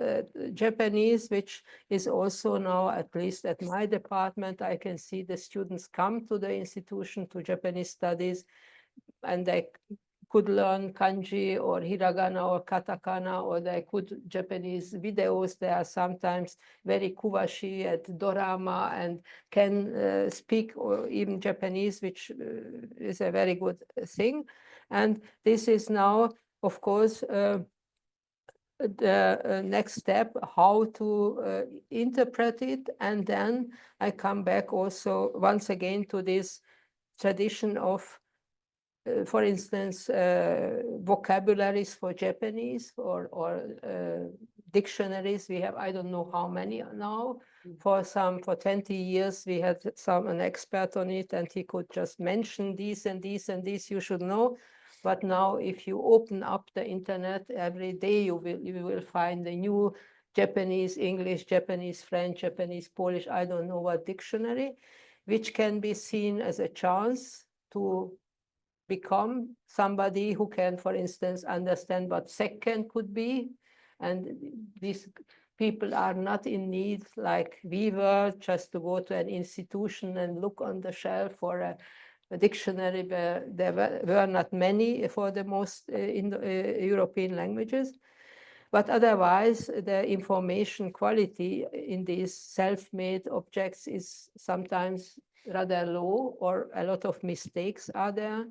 [SPEAKER 2] Japanese, which is also now, at least at my department, I can see the students come to the institution to Japanese studies, and they could learn kanji or hiragana or katakana, or they could Japanese videos. They are sometimes very kuwashi at dorama and can speak or even Japanese, which is a very good thing. And this is now, of course, the next step, how to interpret it. And then I come back also once again to this tradition of for instance, vocabularies for Japanese or dictionaries. We have, I don't know how many now. For 20 years, we had an expert on it, and he could just mention these and these and these you should know. But now, if you open up the internet every day, you will find a new Japanese, English, Japanese, French, Japanese, Polish, I don't know what dictionary, which can be seen as a chance to become somebody who can, for instance, understand what second could be. And these people are not in need, like we were, just to go to an institution and look on the shelf for a dictionary. Where there were not many for the most in the European languages. But otherwise, the information quality in these self-made objects is sometimes rather low, or a lot of mistakes are there.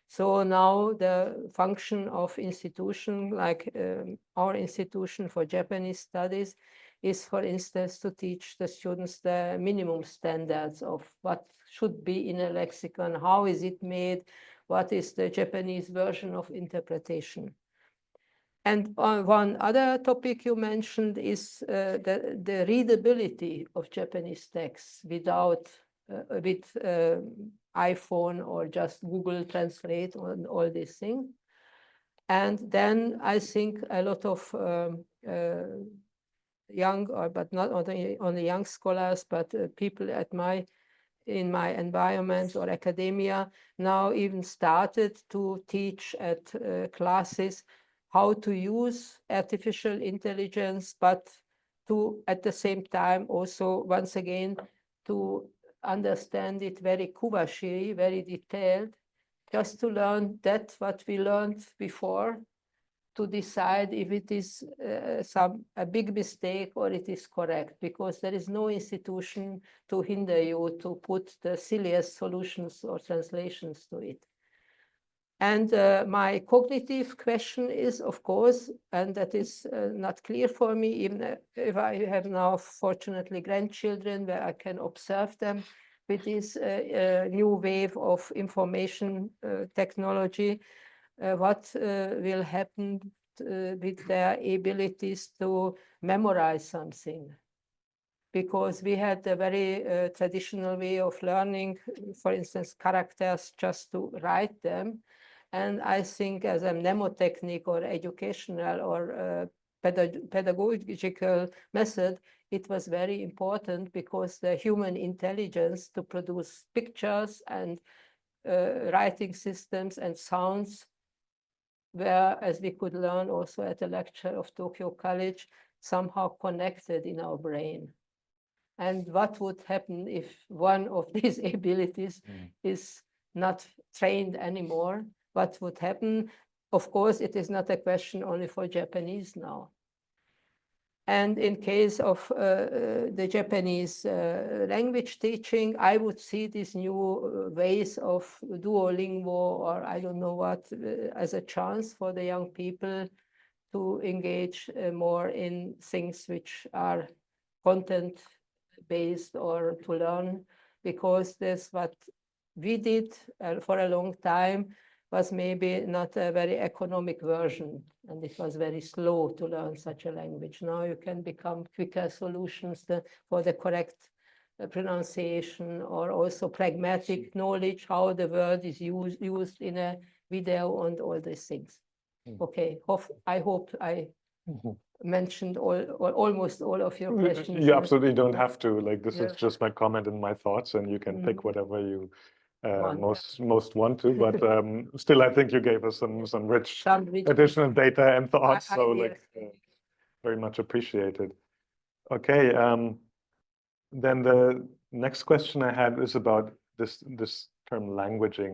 [SPEAKER 2] So now the function of institution like our institution for Japanese studies is, for instance, to teach the students the minimum standards of what should be in a lexicon, how is it made, what is the Japanese version of interpretation. And one other topic you mentioned is the readability of Japanese texts without with iPhone or just Google Translate and all these things. And then I think a lot of young, but not only young scholars, but people in my environment or academia now even started to teach at classes how to use artificial intelligence, but to at the same time also, once again, to understand it very kuwashi, very detailed, just to learn that what we learned before, to decide if it is a big mistake or it is correct, because there is no institution to hinder you to put the silliest solutions or translations to it. And my cognitive question is, of course, and that is not clear for me, even if I have now, fortunately, grandchildren where I can observe them with this new wave of information technology, what will happen with their abilities to memorize something. Because we had a very traditional way of learning, for instance, characters just to write them. And I think as a mnemotechnique or educational or pedagogical method, it was very important because the human intelligence to produce pictures and writing systems and sounds were, as we could learn also at a lecture of Tokyo College, somehow connected in our brain. And what would happen if one of these abilities is not trained anymore? What would happen? Of course, it is not a question only for Japanese now. And in case of the Japanese language teaching, I would see these new ways of Duolingo or I don't know what as a chance for the young people to engage more in things which are content-based or to learn, because that's what we did for a long time, was maybe not a very economic version, and it was very slow to learn such a language. Now you can become quicker solutions for the correct pronunciation, or also pragmatic knowledge, how the word is used in a video and all these things. Okay, I hope I mentioned almost all of your questions.
[SPEAKER 3] You absolutely don't have to. Like, this is just my comment and my thoughts, and you can pick whatever you most want to. But still, I think you gave us some rich additional data and thoughts. So like, very much appreciated. Okay, then the next question I had is about this term languaging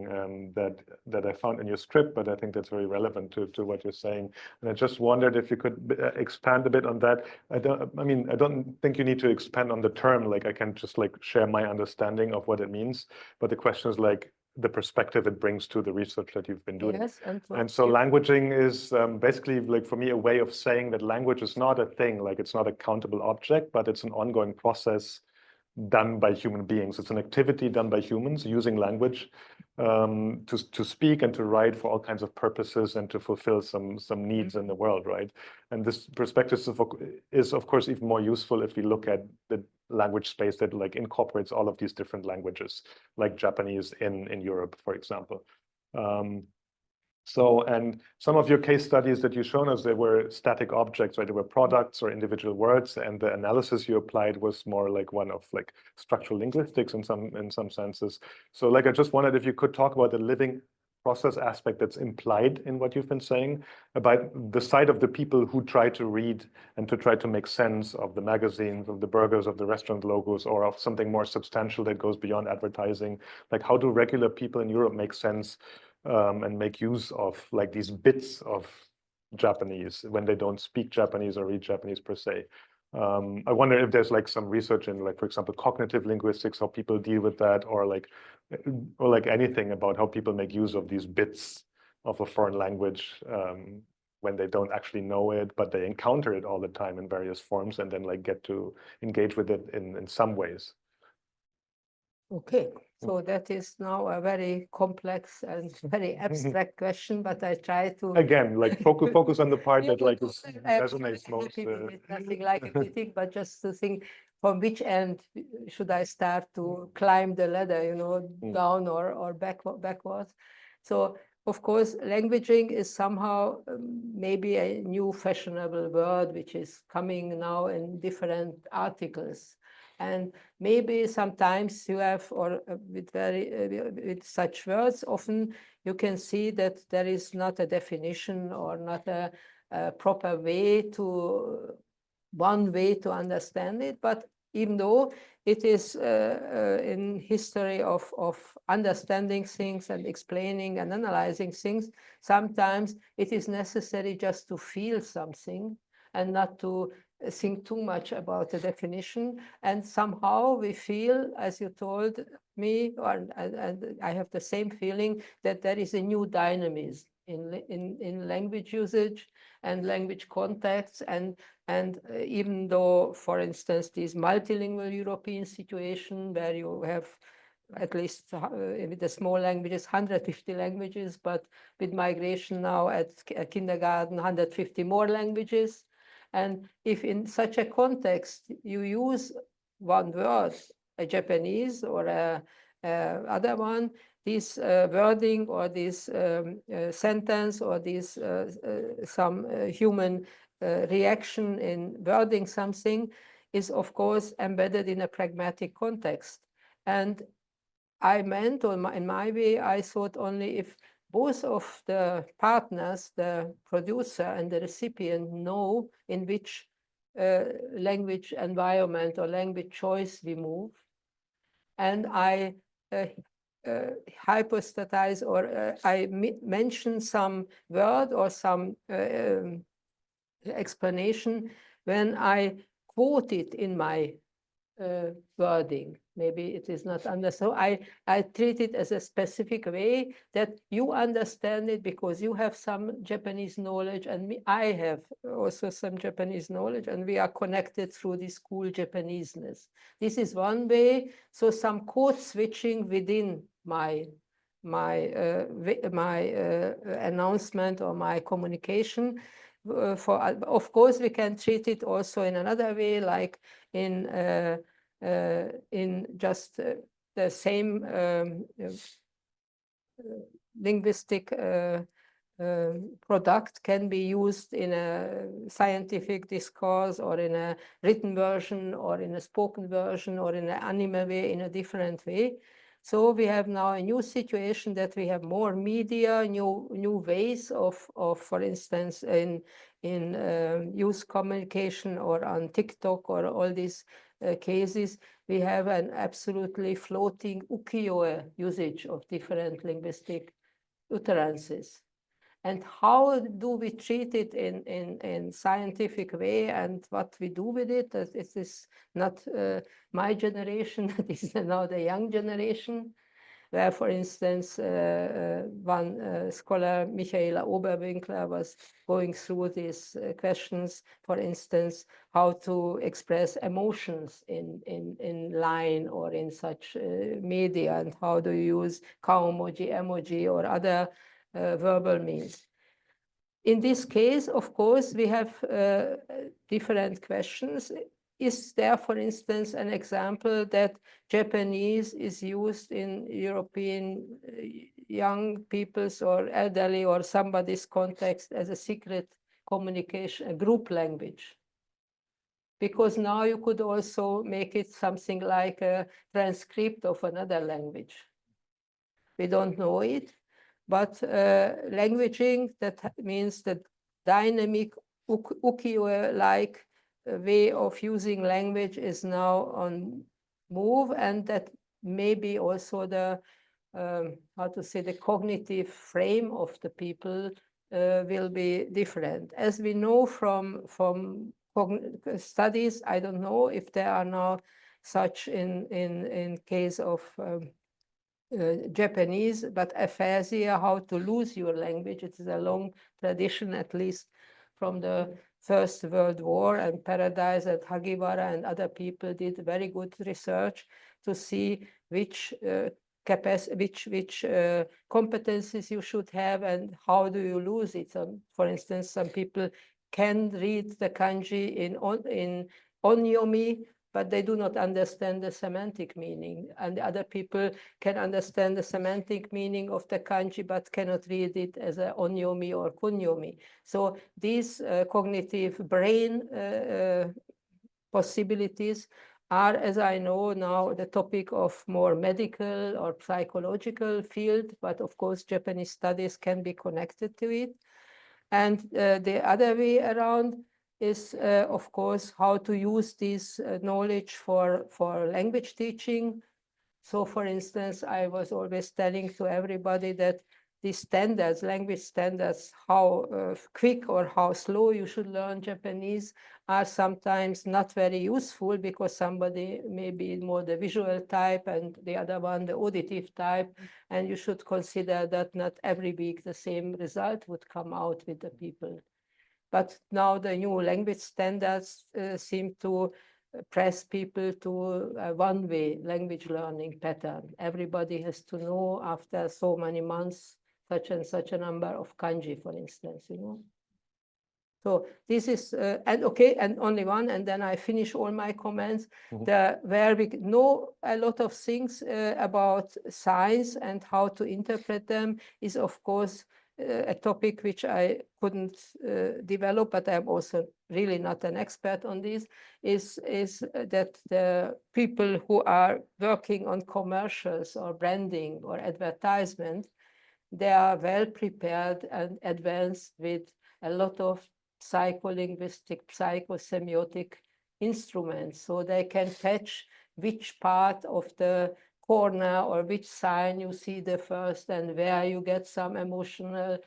[SPEAKER 3] that I found in your script, but I think that's very relevant to what you're saying. And I just wondered if you could expand a bit on that. I don't think you need to expand on the term. Like, I can just like share my understanding of what it means. But the question is like the perspective it brings to the research that you've been doing.
[SPEAKER 2] Yes,
[SPEAKER 3] and so languaging is basically, like, for me, a way of saying that language is not a thing, like it's not a countable object, but it's an ongoing process done by human beings. It's an activity done by humans using language to speak and to write for all kinds of purposes and to fulfill some needs in the world, right? And this perspective is of course even more useful if we look at the language space that like incorporates all of these different languages, like Japanese in Europe, for example. And some of your case studies that you've shown us, they were static objects, right? They were products or individual words, and the analysis you applied was more like one of like structural linguistics in some senses. So like, I just wondered if you could talk about the living process aspect that's implied in what you've been saying about the side of the people who try to read and to try to make sense of the magazines, of the burgers, of the restaurant logos, or of something more substantial that goes beyond advertising. Like, how do regular people in Europe make sense and make use of like these bits of Japanese when they don't speak Japanese or read Japanese per se? I wonder if there's like some research in, like, for example, cognitive linguistics, how people deal with that, or like anything about how people make use of these bits of a foreign language when they don't actually know it, but they encounter it all the time in various forms and then like get to engage with it in some ways.
[SPEAKER 2] Okay, so that is now a very complex and very abstract question, but I try to
[SPEAKER 3] again like focus on the part that like resonates most.
[SPEAKER 2] Nothing like a critique, but just to think from which end should I start to climb the ladder, you know, down or backwards. So of course, languaging is somehow maybe a new fashionable word which is coming now in different articles. And maybe sometimes you have, or with such words, often you can see that there is not a definition or not a proper one way to understand it. But even though it is in history of understanding things and explaining and analyzing things, sometimes it is necessary just to feel something and not to think too much about the definition. And somehow we feel, as you told me, and I have the same feeling, that there is a new dynamism in language usage and language contexts. And even though, for instance, this multilingual European situation where you have at least with the small languages, 150 languages, but with migration now at kindergarten, 150 more languages. And if in such a context you use one word, a Japanese or a other one, this wording or this sentence or this some human reaction in wording something is of course embedded in a pragmatic context. And I meant, or in my way, I thought only if both of the partners, the producer and the recipient, know in which language environment or language choice we move, and I hypostatize or I mention some word or some explanation when I quote it in my wording. Maybe it is not understood. So I treat it as a specific way that you understand it because you have some Japanese knowledge and I have also some Japanese knowledge, and we are connected through this cool Japaneseness. This is one way. So some code switching within my announcement or my communication. Of course, we can treat it also in another way, like in just the same linguistic product can be used in a scientific discourse or in a written version or in a spoken version or in an anime way, in a different way. So we have now a new situation that we have more media, new ways of for instance, in youth communication or on TikTok or all these cases, we have an absolutely floating ukiyo-e usage of different linguistic utterances. And how do we treat it in scientific way and what we do with it? This is not my generation, this is now the young generation, where, for instance, one scholar, Michaela Oberwinkler, was going through these questions, for instance, how to express emotions in line or in such media, and how do you use cow emoji or other verbal means. In this case, of course, we have different questions. Is there, for instance, an example that Japanese is used in European young people's or elderly or somebody's context as a secret communication, a group language? Because now you could also make it something like a transcript of another language. We don't know it. But languaging, that means the dynamic ukiyo-e-like way of using language is now on move, and that maybe also the, how to say, the cognitive frame of the people will be different. As we know from studies, I don't know if there are now such in case of Japanese, but aphasia, how to lose your language. It is a long tradition, at least from the First World War, and Paradise and Hagiwara and other people did very good research to see which competencies you should have and how do you lose it. For instance, some people can read the kanji in onyomi, but they do not understand the semantic meaning. And other people can understand the semantic meaning of the kanji, but cannot read it as a onyomi or kunyomi. So these cognitive brain possibilities are, as I know now, the topic of more medical or psychological field, but of course, Japanese studies can be connected to it. And the other way around is, of course, how to use this knowledge for language teaching. So, for instance, I was always telling to everybody that these standards, language standards, how quick or how slow you should learn Japanese are sometimes not very useful, because somebody may be more the visual type and the other one the auditive type, and you should consider that not every week the same result would come out with the people. But now the new language standards seem to press people to a one-way language learning pattern. Everybody has to know after so many months such and such a number of kanji, for instance, you know. So this is, and okay, and only one, and then I finish all my comments. Where we know a lot of things about signs and how to interpret them is, of course, a topic which I couldn't develop, but I'm also really not an expert on this, is that the people who are working on commercials or branding or advertisement, they are well prepared and advanced with a lot of psycholinguistic, psychosemiotic instruments. So they can catch which part of the corner or which sign you see the first and where you get some emotional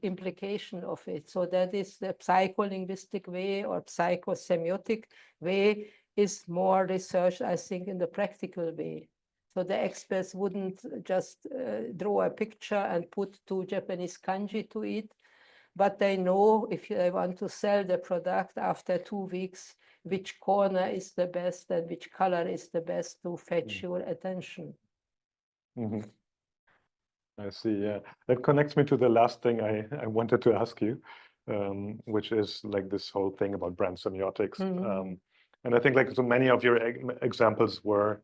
[SPEAKER 2] implication of it. So that is the psycholinguistic way or psychosemiotic way is more research, I think, in the practical way. So the experts wouldn't just draw a picture and put 2 Japanese kanji to it, but they know if they want to sell the product after 2 weeks, which corner is the best and which color is the best to fetch your attention.
[SPEAKER 3] I see, yeah. That connects me to the last thing I wanted to ask you, which is like this whole thing about brand semiotics. And I think like so many of your examples were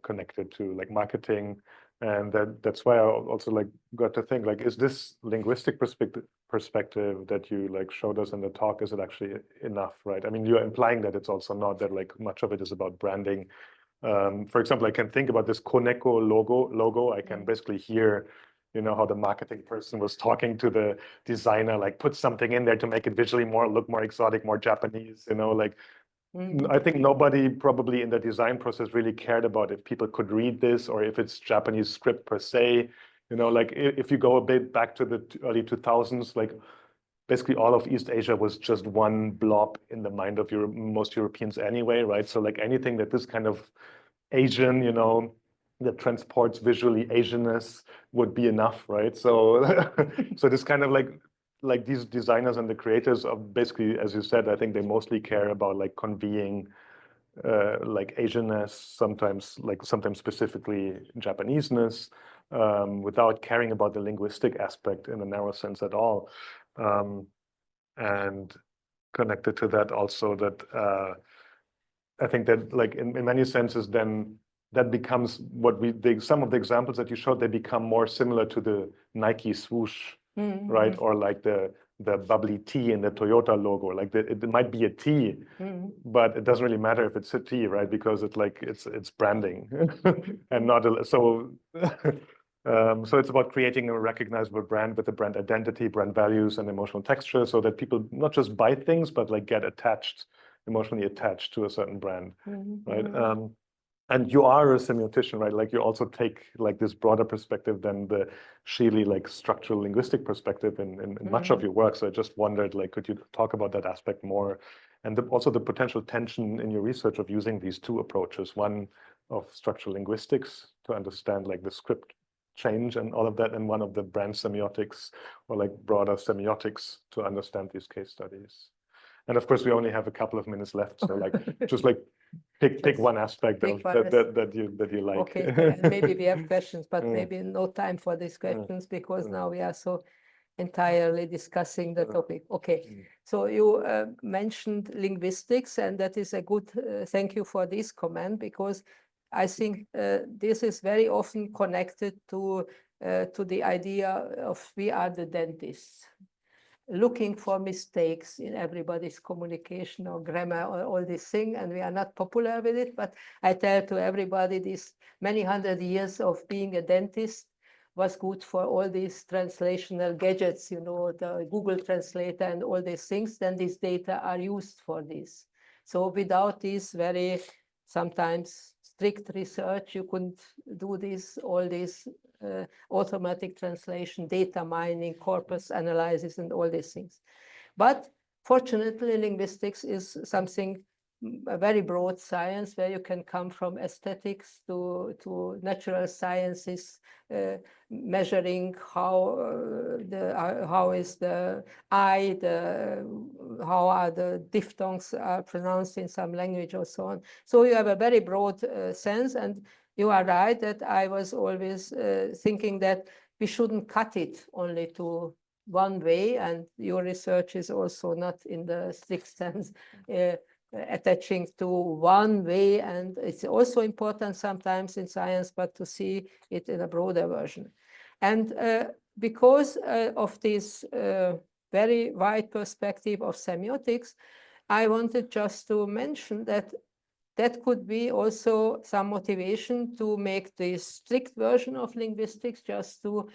[SPEAKER 3] connected to like marketing, and that's why I also like got to think like, is this linguistic perspective that you like showed us in the talk, is it actually enough, right? I mean, you're implying that it's also not, that like much of it is about branding. For example, I can think about this Koneko logo. I can basically hear, you know, how the marketing person was talking to the designer, like put something in there to make it visually look more exotic, more Japanese, you know, like. I think nobody probably in the design process really cared about if people could read this or if it's Japanese script per se. You know, like if you go a bit back to the early 2000s, like basically all of East Asia was just one blob in the mind of most Europeans anyway, right? So like anything that this kind of Asian, you know, that transports visually Asianness would be enough, right? So, so this kind of like these designers and the creators of basically, as you said, I think they mostly care about like conveying like Asianness, sometimes specifically Japaneseness, without caring about the linguistic aspect in a narrow sense at all. And connected to that also that I think that like in many senses then that becomes what some of the examples that you showed, they become more similar to the Nike swoosh, right? Or like the bubbly T in the Toyota logo, like it might be a T, but it doesn't really matter if it's a T, right? Because it's branding and not so. So it's about creating a recognizable brand with a brand identity, brand values, and emotional texture, so that people not just buy things, but like get emotionally attached to a certain brand, right? And you are a semiotician, right? Like you also take like this broader perspective than the sheerly like structural linguistic perspective in much of your work. So I just wondered, like, could you talk about that aspect more? And also the potential tension in your research of using these 2 approaches, one of structural linguistics to understand like the script change and all of that, and one of the brand semiotics or like broader semiotics to understand these case studies. And of course, we only have a couple of minutes left, so like just like pick one aspect that you like.
[SPEAKER 2] Okay, maybe we have questions, but maybe no time for these questions because now we are so entirely discussing the topic. Okay, so you mentioned linguistics, and that is a good thank you for this comment, because I think this is very often connected to the idea of we are the dentists, looking for mistakes in everybody's communication or grammar or all these things, and we are not popular with it. But I tell to everybody, this many hundred years of being a dentist was good for all these translational gadgets, you know, the Google Translator and all these things. Then these data are used for this. So without this very sometimes strict research, you couldn't do all this automatic translation, data mining, corpus analysis, and all these things. But fortunately, linguistics is something a very broad science where you can come from aesthetics to natural sciences, measuring how is the eye, how are the diphthongs are pronounced in some language or so on. So you have a very broad sense, and you are right that I was always thinking that we shouldn't cut it only to one way, and your research is also not in the strict sense attaching to one way, and it's also important sometimes in science, but to see it in a broader version. And because of this very wide perspective of semiotics, I wanted just to mention that that could be also some motivation to make this strict version of linguistics, just to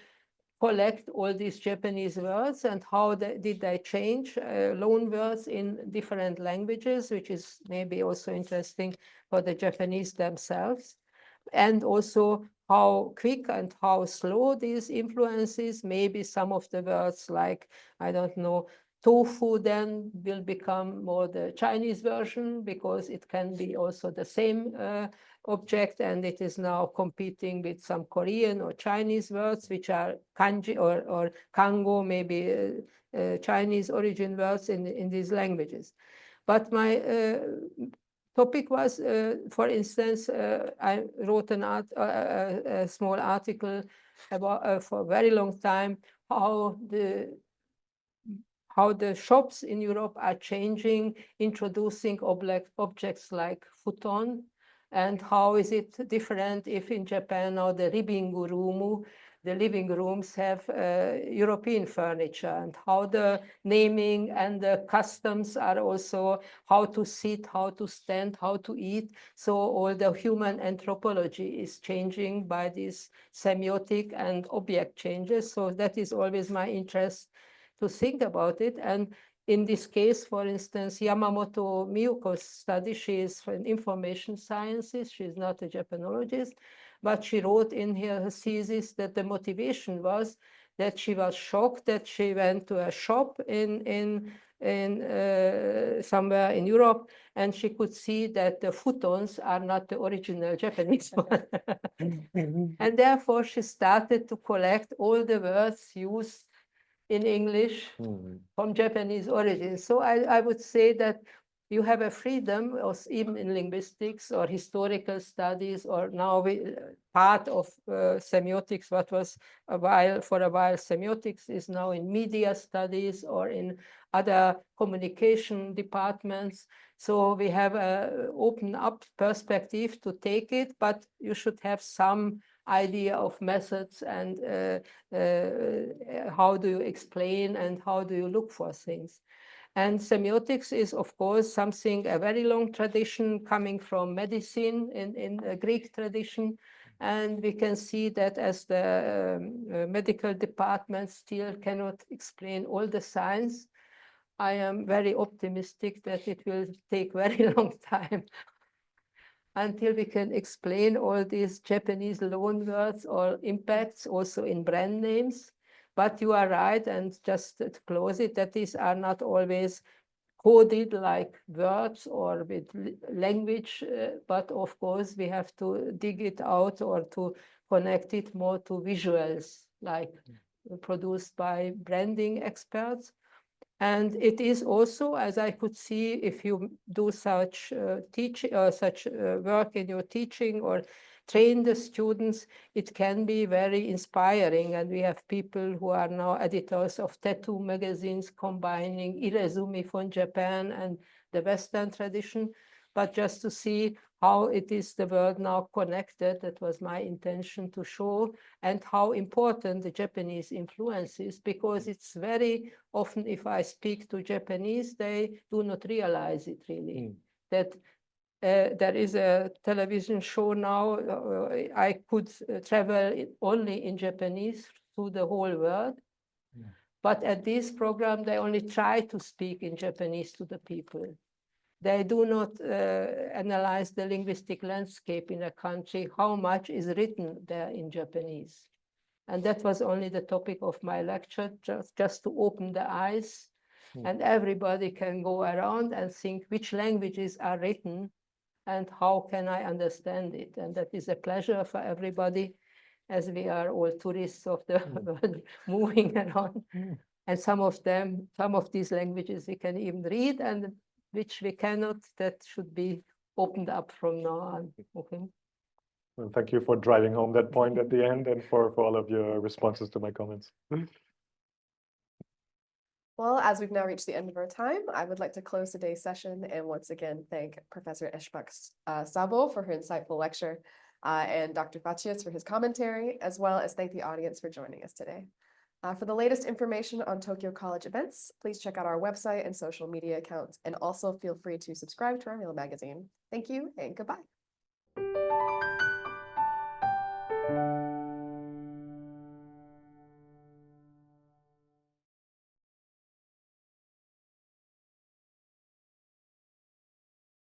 [SPEAKER 2] collect all these Japanese words and how did they change loan words in different languages, which is maybe also interesting for the Japanese themselves. And also how quick and how slow these influences, maybe some of the words like, I don't know, tofu then will become more the Chinese version because it can be also the same object, and it is now competing with some Korean or Chinese words, which are kanji or kango, maybe Chinese origin words in these languages. But my topic was, for instance, I wrote a small article about for a very long time how the shops in Europe are changing, introducing objects like futon, and how is it different if in Japan now the living rooms have European furniture, and how the naming and the customs are also how to sit, how to stand, how to eat. So all the human anthropology is changing by these semiotic and object changes. So that is always my interest to think about it. And in this case, for instance, Yamamoto Miyuko's study, she is from information sciences, she's not a Japanologist, but she wrote in her thesis that the motivation was that she was shocked that she went to a shop in somewhere in Europe, and she could see that the futons are not the original Japanese one. And therefore, she started to collect all the words used in English from Japanese origin. So I would say that you have a freedom, even in linguistics or historical studies, or now part of semiotics, what was for a while semiotics, is now in media studies or in other communication departments. So we have an open up perspective to take it, but you should have some idea of methods and how do you explain and how do you look for things. And semiotics is, of course, something, a very long tradition coming from medicine in a Greek tradition. And we can see that as the medical department still cannot explain all the science, I am very optimistic that it will take very long time until we can explain all these Japanese loan words or impacts also in brand names. But you are right, and just to close it, that these are not always coded like words or with language, but of course we have to dig it out or to connect it more to visuals, like produced by branding experts. And it is also, as I could see, if you do such work in your teaching or train the students, it can be very inspiring. And we have people who are now editors of tattoo magazines combining irezumi from Japan and the Western tradition. But just to see how it is the world now connected, that was my intention to show, and how important the Japanese influence is, because it's very often, if I speak to Japanese, they do not realize it really. That there is a television show now, I could travel only in Japanese through the whole world. But at this program, they only try to speak in Japanese to the people. They do not analyze the linguistic landscape in a country, how much is written there in Japanese. And that was only the topic of my lecture, just to open the eyes And everybody can go around and think which languages are written and how can I understand it. And that is a pleasure for everybody, as we are all tourists of the world moving around. And some of these languages we can even read, and which we cannot, that should be opened up from now on. Okay.
[SPEAKER 3] Well, thank you for driving home that point at the end and for all of your responses to my comments.
[SPEAKER 1] Well, as we've now reached the end of our time, I would like to close today's session and once again thank Professor ESCHBACH-SZABO for her insightful lecture and Dr. Facias for his commentary, as well as thank the audience for joining us today. For the latest information on Tokyo College events, please check out our website and social media accounts, and also feel free to subscribe to our mail magazine. Thank you and goodbye.